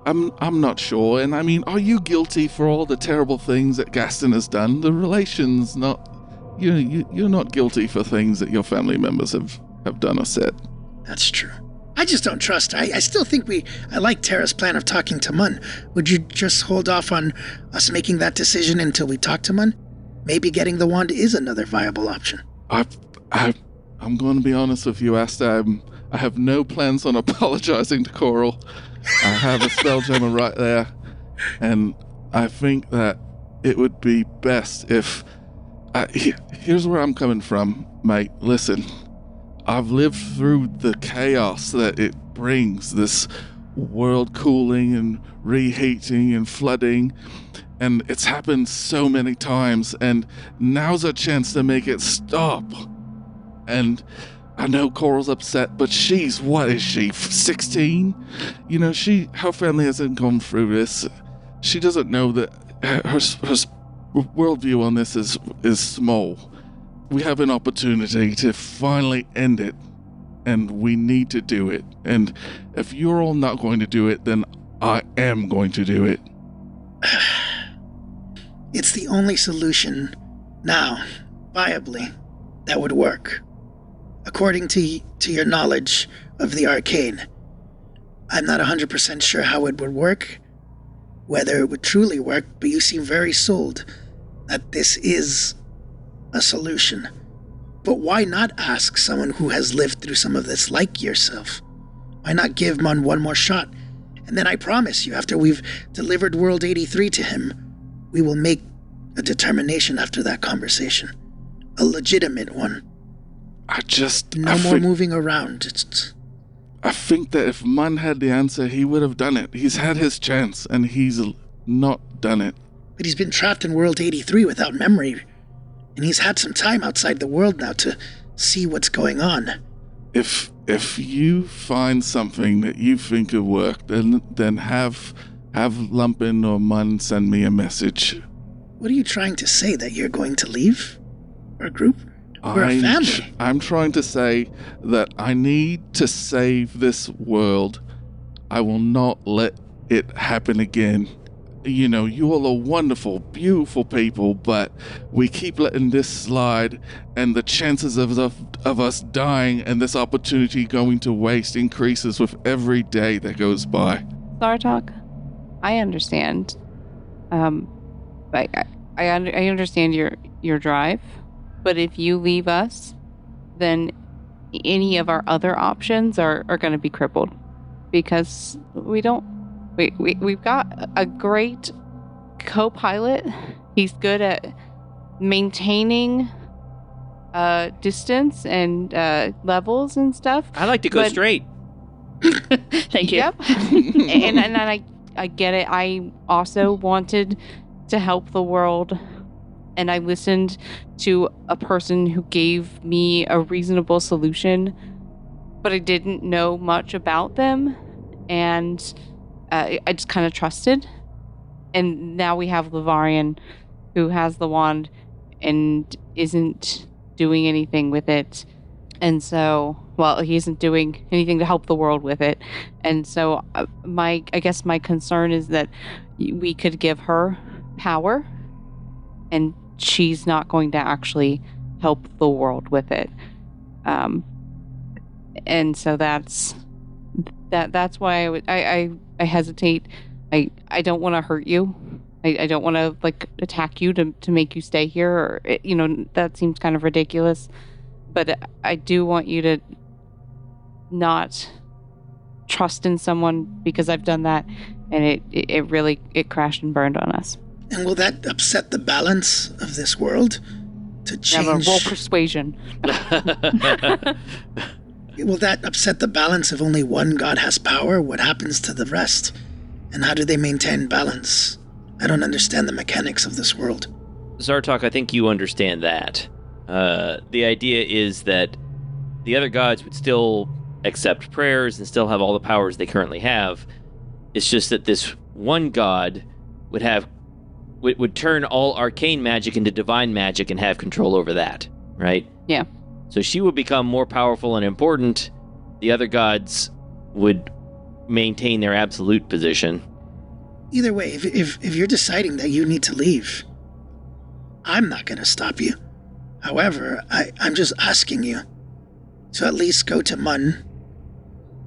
I'm not sure, and I mean, are you guilty for all the terrible things that Gaston has done? The relation's not... You're not guilty for things that your family members have done or said. That's true. I just don't trust her. I still think I like Tara's plan of talking to Mun. Would you just hold off on us making that decision until we talk to Mun? Maybe getting the wand is another viable option. I'm going to be honest with you, Asta. I have no plans on apologizing to Coral. I have a Spelljammer right there, and I think that it would be best if... here's where I'm coming from, mate. Listen, I've lived through the chaos that it brings, this world cooling and reheating and flooding, and it's happened so many times, and now's a chance to make it stop. And I know Coral's upset, but what is she, 16? Her family hasn't gone through this. She doesn't know that her worldview on this is small. We have an opportunity to finally end it, and we need to do it. And if you're all not going to do it, then I am going to do it. It's the only solution now, viably, that would work. According to your knowledge of the arcane, I'm not 100% sure how it would work, whether it would truly work, but you seem very sold that this is a solution. But why not ask someone who has lived through some of this like yourself? Why not give Mun one more shot? And then I promise you, after we've delivered World 83 to him, we will make a determination after that conversation. A legitimate one. No more moving around. I think that if Mun had the answer, he would have done it. He's had his chance, and he's not done it. But he's been trapped in World 83 without memory. And he's had some time outside the world now to see what's going on. If you find something that you think could work, then have Lumpin or Mun send me a message. What are you trying to say? That you're going to leave our group? We're a family. I'm trying to say that I need to save this world. I will not let it happen again. You know, you all are wonderful, beautiful people, but we keep letting this slide, and the chances of us dying and this opportunity going to waste increases with every day that goes by. Zartok, I understand. I understand your drive, but if you leave us, then any of our other options are going to be crippled, because we've got a great co-pilot. He's good at maintaining distance and levels and stuff. I like to go straight. Thank you. Yep. and I get it. I also wanted to help the world, and I listened to a person who gave me a reasonable solution, but I didn't know much about them, and I just kind of trusted. And now we have Lavarian, who has the wand and isn't doing anything with it. And so, well, he isn't doing anything to help the world with it. And so I guess my concern is that we could give her power, and she's not going to actually help the world with it. And so that's why I hesitate. I don't want to hurt you. I don't want to attack you to make you stay here, or that seems kind of ridiculous. But I do want you to not trust in someone, because I've done that, and it really crashed and burned on us. And will that upset the balance of this world? To change? Never. Roll persuasion. Will that upset the balance if only one god has power? What happens to the rest? And how do they maintain balance? I don't understand the mechanics of this world. Zartok, I think you understand that. The idea is that the other gods would still accept prayers and still have all the powers they currently have. It's just that this one god would turn all arcane magic into divine magic and have control over that, right? Yeah. So she would become more powerful and important. The other gods would maintain their absolute position. Either way, if you're deciding that you need to leave, I'm not going to stop you. However, I'm just asking you to at least go to Mun.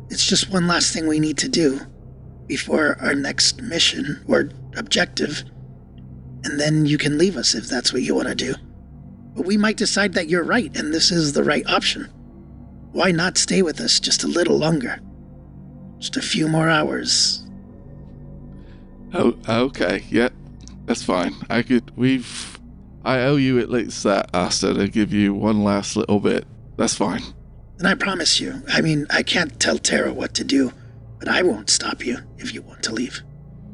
It's just one last thing we need to do before our next mission or objective, and then you can leave us if that's what you want to do. But we might decide that you're right and this is the right option. Why not stay with us just a little longer? Just a few more hours. Oh, okay. Yeah, that's fine. I owe you at least that, Asta, to give you one last little bit. That's fine. And I promise you, I can't tell Tara what to do, but I won't stop you if you want to leave.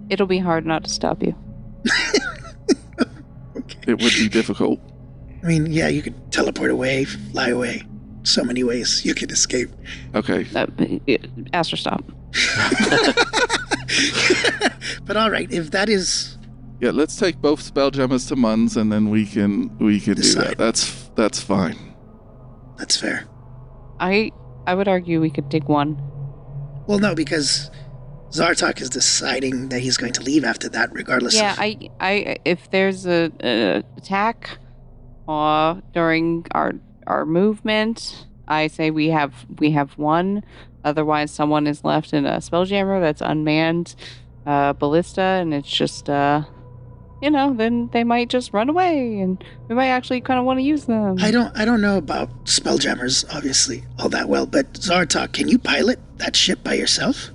It'll be hard not to stop you. Okay. It would be difficult. Yeah, you could teleport away, fly away. So many ways you could escape. Okay. Ask her stop. But all right, if that is... Yeah, let's take both Spelljammers to Mun's, and then we can do Decide. that. That's fine. That's fair. I would argue we could take one. Well, no, because Zartok is deciding that he's going to leave after that, regardless of... Yeah, I if there's a attack during our movement, I say we have one. Otherwise, someone is left in a Spelljammer that's unmanned. ballista, and it's just, then they might just run away, and we might actually kind of want to use them. I don't know about Spelljammers, obviously, all that well, but Zartok, can you pilot that ship by yourself?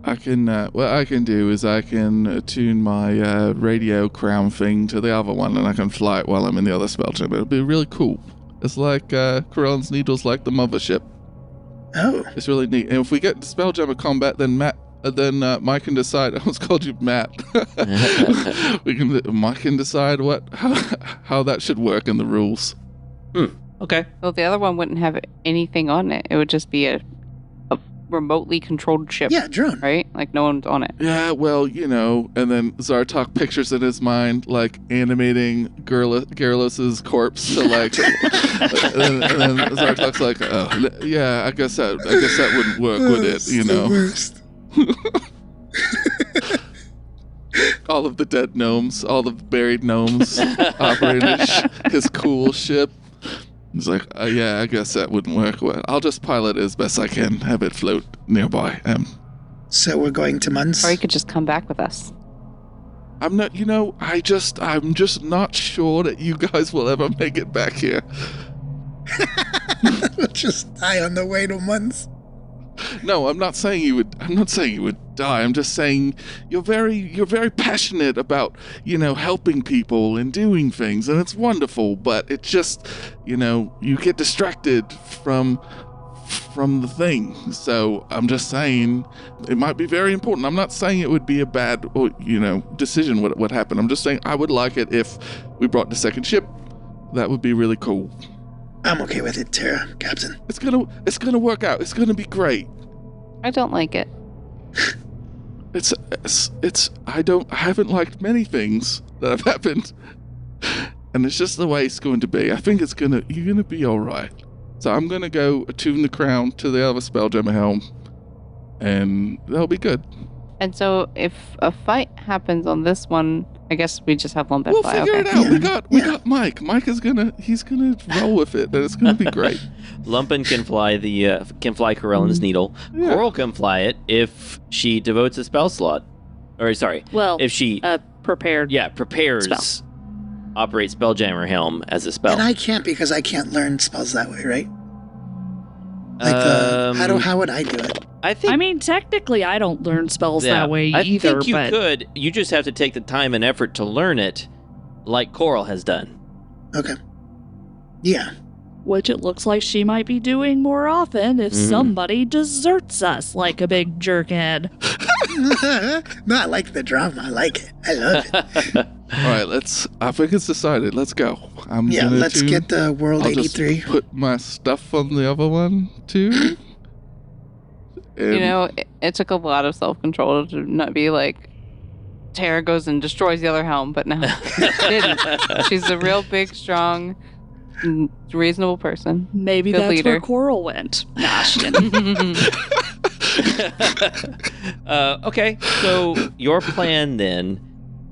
I can, what I can do is I can attune my radio crown thing to the other one, and I can fly it while I'm in the other Spelljammer. It'll be really cool. It's like, Corellin's Needle's like the mothership. Oh. It's really neat. And if we get to Spelljammer combat, then Mike can decide. I almost called you Matt. Mike can decide how that should work in the rules. Okay. Well, the other one wouldn't have anything on it. It would just be a remotely controlled ship. Yeah, drone. Right? Like no one's on it. Yeah, well, and then Zartok pictures in his mind, like, animating Gyarlos's corpse to, like, and then Zartok's like, oh, yeah, I guess that wouldn't work, would it, The worst. All of the dead gnomes, all of the buried gnomes operating his cool ship. He's like, yeah, I guess that wouldn't work. Well, I'll just pilot it as best I can, have it float nearby. So we're going to Munz? Or you could just come back with us. I'm not, I'm just not sure that you guys will ever make it back here. We'll just die on the way to Munz. No, I'm not saying you would die. I'm just saying you're very passionate about, helping people and doing things, and it's wonderful, but it's just, you get distracted from the thing. So I'm just saying it might be very important. I'm not saying it would be a bad, decision what happened. I'm just saying I would like it if we brought the second ship. That would be really cool. I'm okay with it, Tara, Captain. It's gonna work out. It's gonna be great. I don't like it. I haven't liked many things that have happened, and it's just the way it's going to be. I think you're gonna be all right. So I'm gonna go attune the crown to the other Spelljammer helm, and that'll be good. And so if a fight happens on this one, I guess we just have Lumpin We'll fly. figure Okay. it out. We got Mike. Mike is gonna roll with it, and it's gonna be great. Lumpin can fly Corellin's Needle. Yeah. Coral can fly it if she devotes a spell slot. Or sorry, Well, if she prepared. prepares spell. operate Spelljammer Helm as a spell. And I can't because I can't learn spells that way, right? Like how would I do it? I think. I mean, technically, I don't learn spells that way either. I think you but could. You just have to take the time and effort to learn it, like Coral has done. Okay. Yeah. which it looks like she might be doing more often if somebody deserts us like a big jerkhead. No, I like the drama. I like it. I love it. All right, I think it's decided. Let's go. Let's get the World I'll 83. Just put my stuff on the other one, too. It took a lot of self-control to not be like, Tara goes and destroys the other helm, but no, she didn't. She's a real big, strong, reasonable person. Maybe Good that's leader. where Coral went. Nah, she didn't. Okay, so your plan then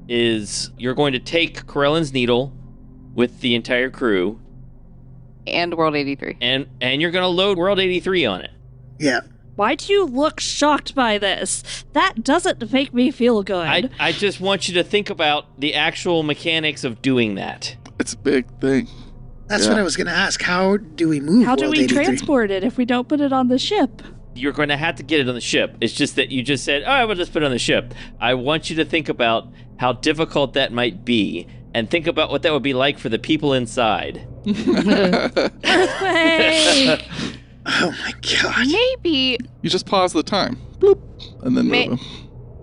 is you're going to take Corellin's Needle with the entire crew. And World 83. And you're going to load World 83 on it. Yeah. Why do you look shocked by this? That doesn't make me feel good. I just want you to think about the actual mechanics of doing that. It's a big thing. That's what I was going to ask. How do we move How do World we 83? transport it if we don't put it on the ship? You're going to have to get it on the ship. It's just that you just said, all right, we'll just put it on the ship. I want you to think about how difficult that might be and think about what that would be like for the people inside. Earthquake! Oh my god. Maybe. You just pause the time. Bloop. And then move them.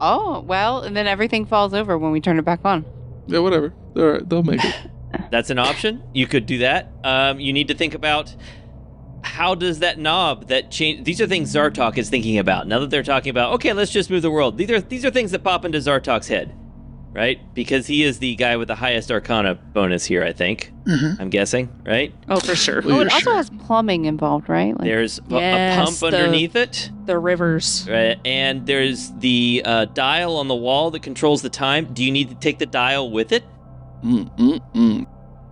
Oh, well, and then everything falls over when we turn it back on. Yeah, whatever. All right, they'll make it. That's an option. You could do that. You need to think about how does that knob that change. These are things Zartok is thinking about. Now that they're talking about, okay, let's just move the world. These are things that pop into Zartok's head, right? Because he is the guy with the highest Arcana bonus here, I think. Mm-hmm. I'm guessing, right? Oh, for sure. Well, It also has plumbing involved, right? Like, There's Yes, a pump underneath it. The rivers. Right, and there's the dial on the wall that controls the time. Do you need to take the dial with it?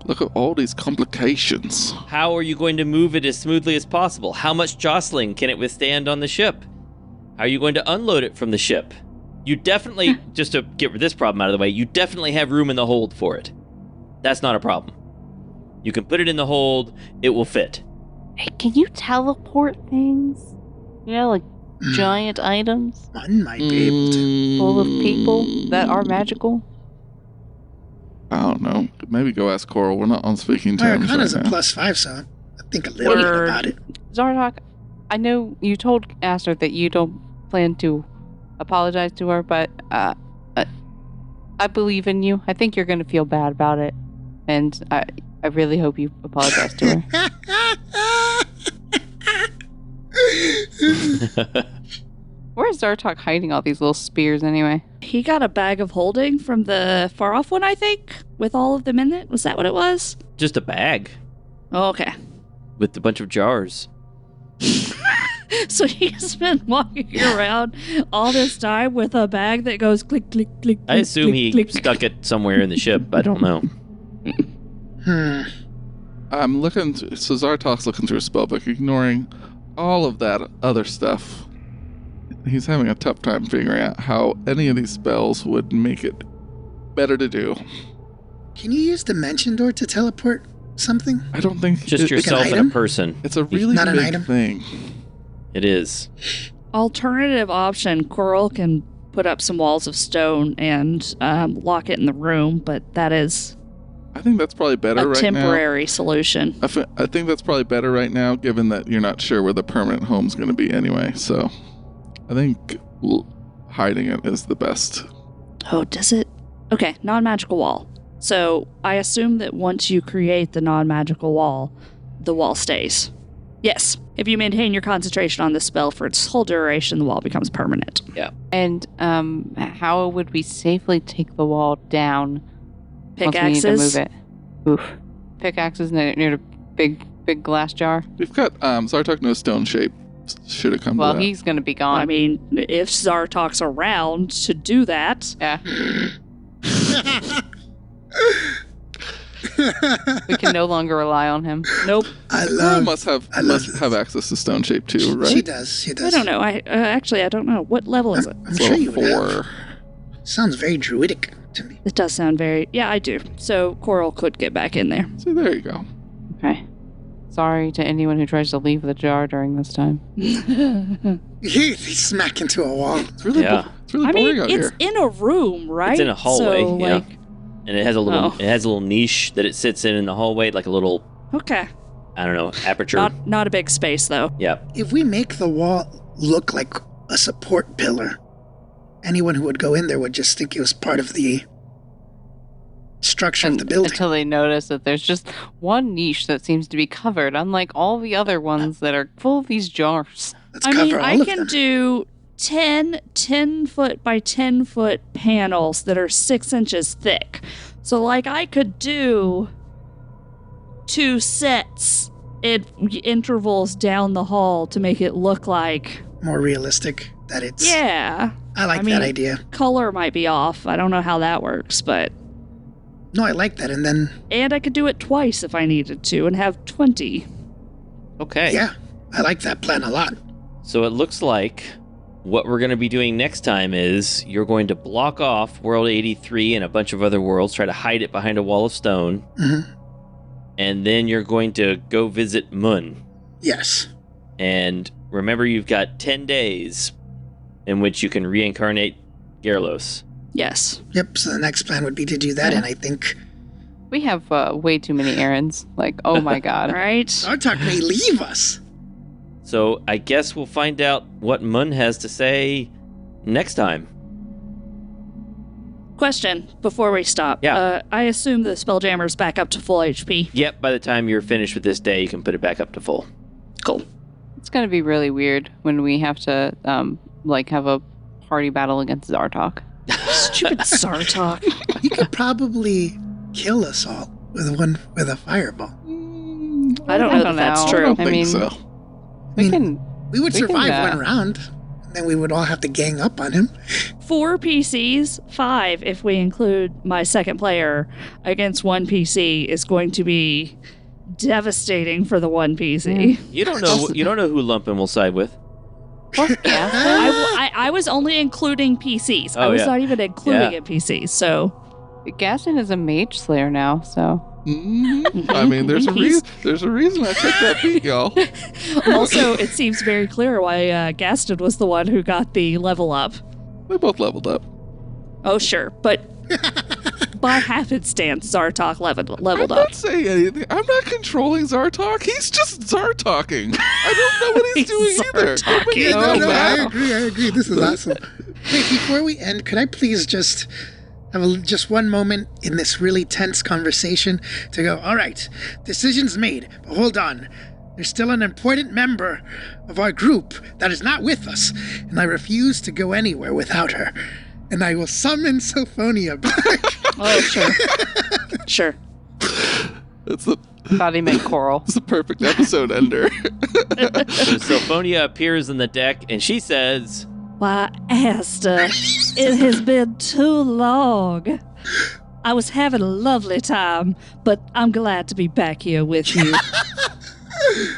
Look at all these complications. How are you going to move it as smoothly as possible? How much jostling can it withstand on the ship? How are you going to unload it from the ship? You definitely, just to get this problem out of the way, you definitely have room in the hold for it. That's not a problem. You can put it in the hold, it will fit. Hey, can you teleport things? You know, like giant items One might be able to. full of people that are magical? I don't know. Maybe go ask Coral. We're not on speaking My terms Arcana's right a now. +5, so I think a little bit Word. about it. Zartok, I know you told Aster that you don't plan to apologize to her, but I believe in you. I think you're going to feel bad about it, and I really hope you apologize to her. Where's Zartok hiding all these little spears anyway? He got a bag of holding from the far off one, I think, with all of them in it. Was that what it was? Just a bag Oh, okay. with a bunch of jars. So he's been walking around all this time with a bag that goes click, click, click. I click, assume click, he click. stuck it somewhere in the ship. I don't know. I'm looking. So Zartok's looking through a spellbook, ignoring all of that other stuff. He's having a tough time figuring out how any of these spells would make it better to do. Can you use Dimension Door to teleport something? I don't think Just yourself and a item? person. It's a really Not an big item? thing. It is. Alternative option, Coral can put up some walls of stone and lock it in the room, but that is I think that's probably better a right temporary solution. now. I think that's probably better right now, given that you're not sure where the permanent home's going to be anyway. So I think hiding it is the best. Oh, does it? Okay, non-magical wall. So I assume that once you create the non-magical wall, the wall stays. Yes. If you maintain your concentration on the spell for its whole duration, the wall becomes permanent. And how would we safely take the wall down once we need to Pickaxes. move it? Oof. Pickaxes near the big glass jar? We've got Zartok knows stone shape. Should have come Well, to that. he's going to be gone. I mean, if Zartok's around to do that, yeah. We can no longer rely on him. nope. I Coral love. must have I love access to stone shape too, She right? does. She I does. don't know. I actually, I don't know. What level is it? I'm sure you would have. 4. Sounds very druidic to me. It does sound very... Yeah, I do. So Coral could get back in there. See, there you go. Okay. Sorry to anyone who tries to leave the jar during this time. He smack into a wall. It's really, Yeah. it's really I boring mean, out it's here. in a room, right? It's in a hallway, So, yeah. like, And it has a little Oh. it has a little niche that it sits in the hallway, like a little, okay. I don't know, aperture. Not a big space, though. Yeah. If we make the wall look like a support pillar, anyone who would go in there would just think it was part of the structure of the building. Until they notice that there's just one niche that seems to be covered, unlike all the other ones that are full of these jars. Let's I cover mean, all I of can them. do 10 foot by 10 foot panels that are 6 inches thick. So, like, I could do 2 sets in intervals down the hall to make it look like, More realistic. That it's. yeah, I like I mean- that idea. color might be off. I don't know how that works, but. No, I like that. And then, And I could do it twice if I needed to and have 20. Okay. yeah, I like that plan a lot. So it looks like what we're going to be doing next time is you're going to block off World 83 and a bunch of other worlds, try to hide it behind a wall of stone, hmm and then you're going to go visit Mun. Yes. And remember, you've got 10 days in which you can reincarnate Garlos. Yes. Yep. So the next plan would be to do that. And I think We have way too many errands. Like, oh my god. Right? Zartok may leave us. So I guess we'll find out what Mun has to say next time. Question before we stop. Yeah. I assume the Spelljammer's back up to full HP. Yep, by the time you're finished with this day, you can put it back up to full. Cool. It's going to be really weird when we have to, have a party battle against Zartok. Stupid Zartok. He could probably kill us all with a fireball. I don't know that that's know. I true. don't I think mean- so. We mean, can. We would we can, survive one round, and then we would all have to gang up on him. 4 PCs, 5 if we include my second player, against 1 PC is going to be devastating for the 1 PC. You don't know who Lumpin will side with. Plus Gaston. I was only including PCs. I Oh, was yeah. not even including Yeah. NPCs. So Gaston is a mage slayer now, so. I mean, there's a He's- there's a reason I took that beat, y'all. also, it seems very clear why Gaston was the one who got the level up. We both leveled up. Oh, sure, but by happenstance, Zartok leveled I'm up. not saying anything. I'm not controlling Zartok. He's just Zartoking. I don't know what he's doing either. Zartoking. Yeah, Oh, no, wow. I agree. This is awesome. Wait, before we end, could I please just have just one moment in this really tense conversation to go, all right, decision's made, but hold on. There's still an important member of our group that is not with us, and I refuse to go anywhere without her. And I will summon Sophonia back. Oh, sure. Sure. It's the Thought he meant coral. it's the perfect episode ender. So Sophonia appears in the deck, and she says, Why, Asta, it has been too long. I was having a lovely time, but I'm glad to be back here with you.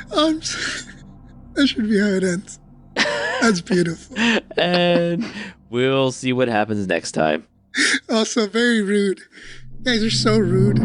That should be how it ends. That's beautiful. and we'll see what happens next time. Also, very rude. You guys are so rude.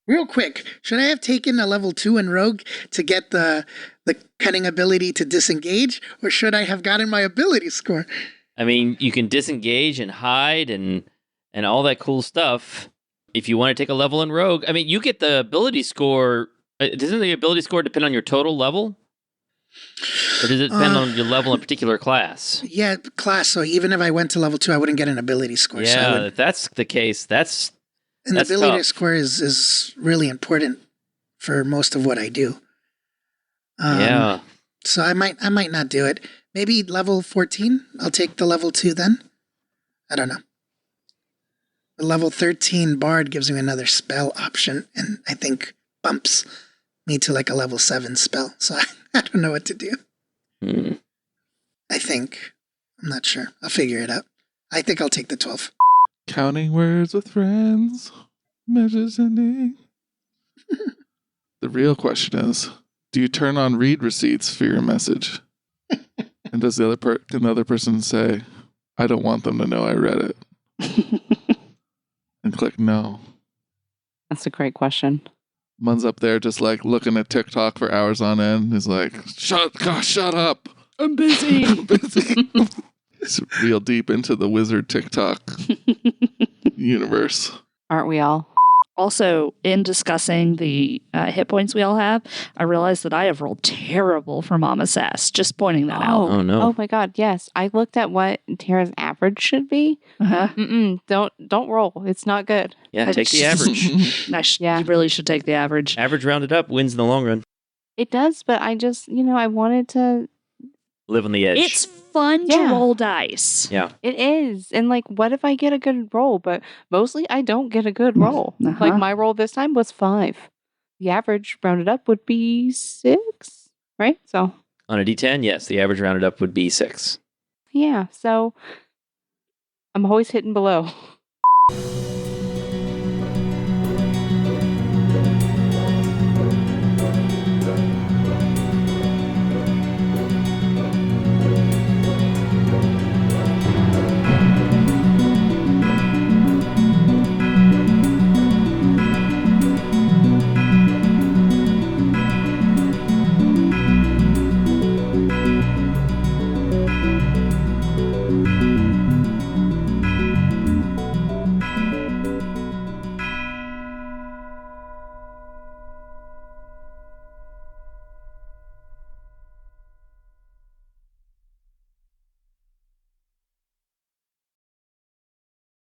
Real quick, should I have taken a level 2 in Rogue to get the cunning ability to disengage, or should I have gotten my ability score? I mean, you can disengage and hide and all that cool stuff. If you want to take a level in Rogue, I mean, you get the ability score. Doesn't the ability score depend on your total level? Or does it depend on your level in a particular class? Yeah, class. So even if I went to level 2, I wouldn't get an ability score. So I Yeah, would, if that's the case, that's and the that's ability tough. score is really important for most of what I do. Yeah. So I might not do it. Maybe level 14. I'll take the level 2 then. I don't know. The level 13 Bard gives me another spell option, and I think bumps me to like a level 7 spell. So I don't know what to do. Hmm. I think. I'm not sure. I'll figure it out. I think I'll take the 12. Counting words with friends, measures ending. The real question is, do you turn on read receipts for your message? And does the other person say, I don't want them to know I read it? And click no. That's a great question. Mun's up there just like looking at TikTok for hours on end. He's like, shut up. I'm busy. I'm busy. He's real deep into the wizard TikTok universe. Aren't we all? Also, in discussing the hit points we all have, I realized that I have rolled terrible for Mama Sass. Just pointing that out. Oh, no. Oh my god, yes. I looked at what Tara's average should be. Uh-huh. Don't roll. It's not good. Yeah, take the average. Yeah. You really should take the average. Average rounded up wins in the long run. It does, but I just, I wanted to. Live on the edge. It's fun to Yeah. roll dice. Yeah. It is. And like, what if I get a good roll? But mostly I don't get a good roll. Uh-huh. Like, my roll this time was 5. The average rounded up would be 6, right? So, On a D10, yes, the average rounded up would be 6. yeah. So, I'm always hitting below.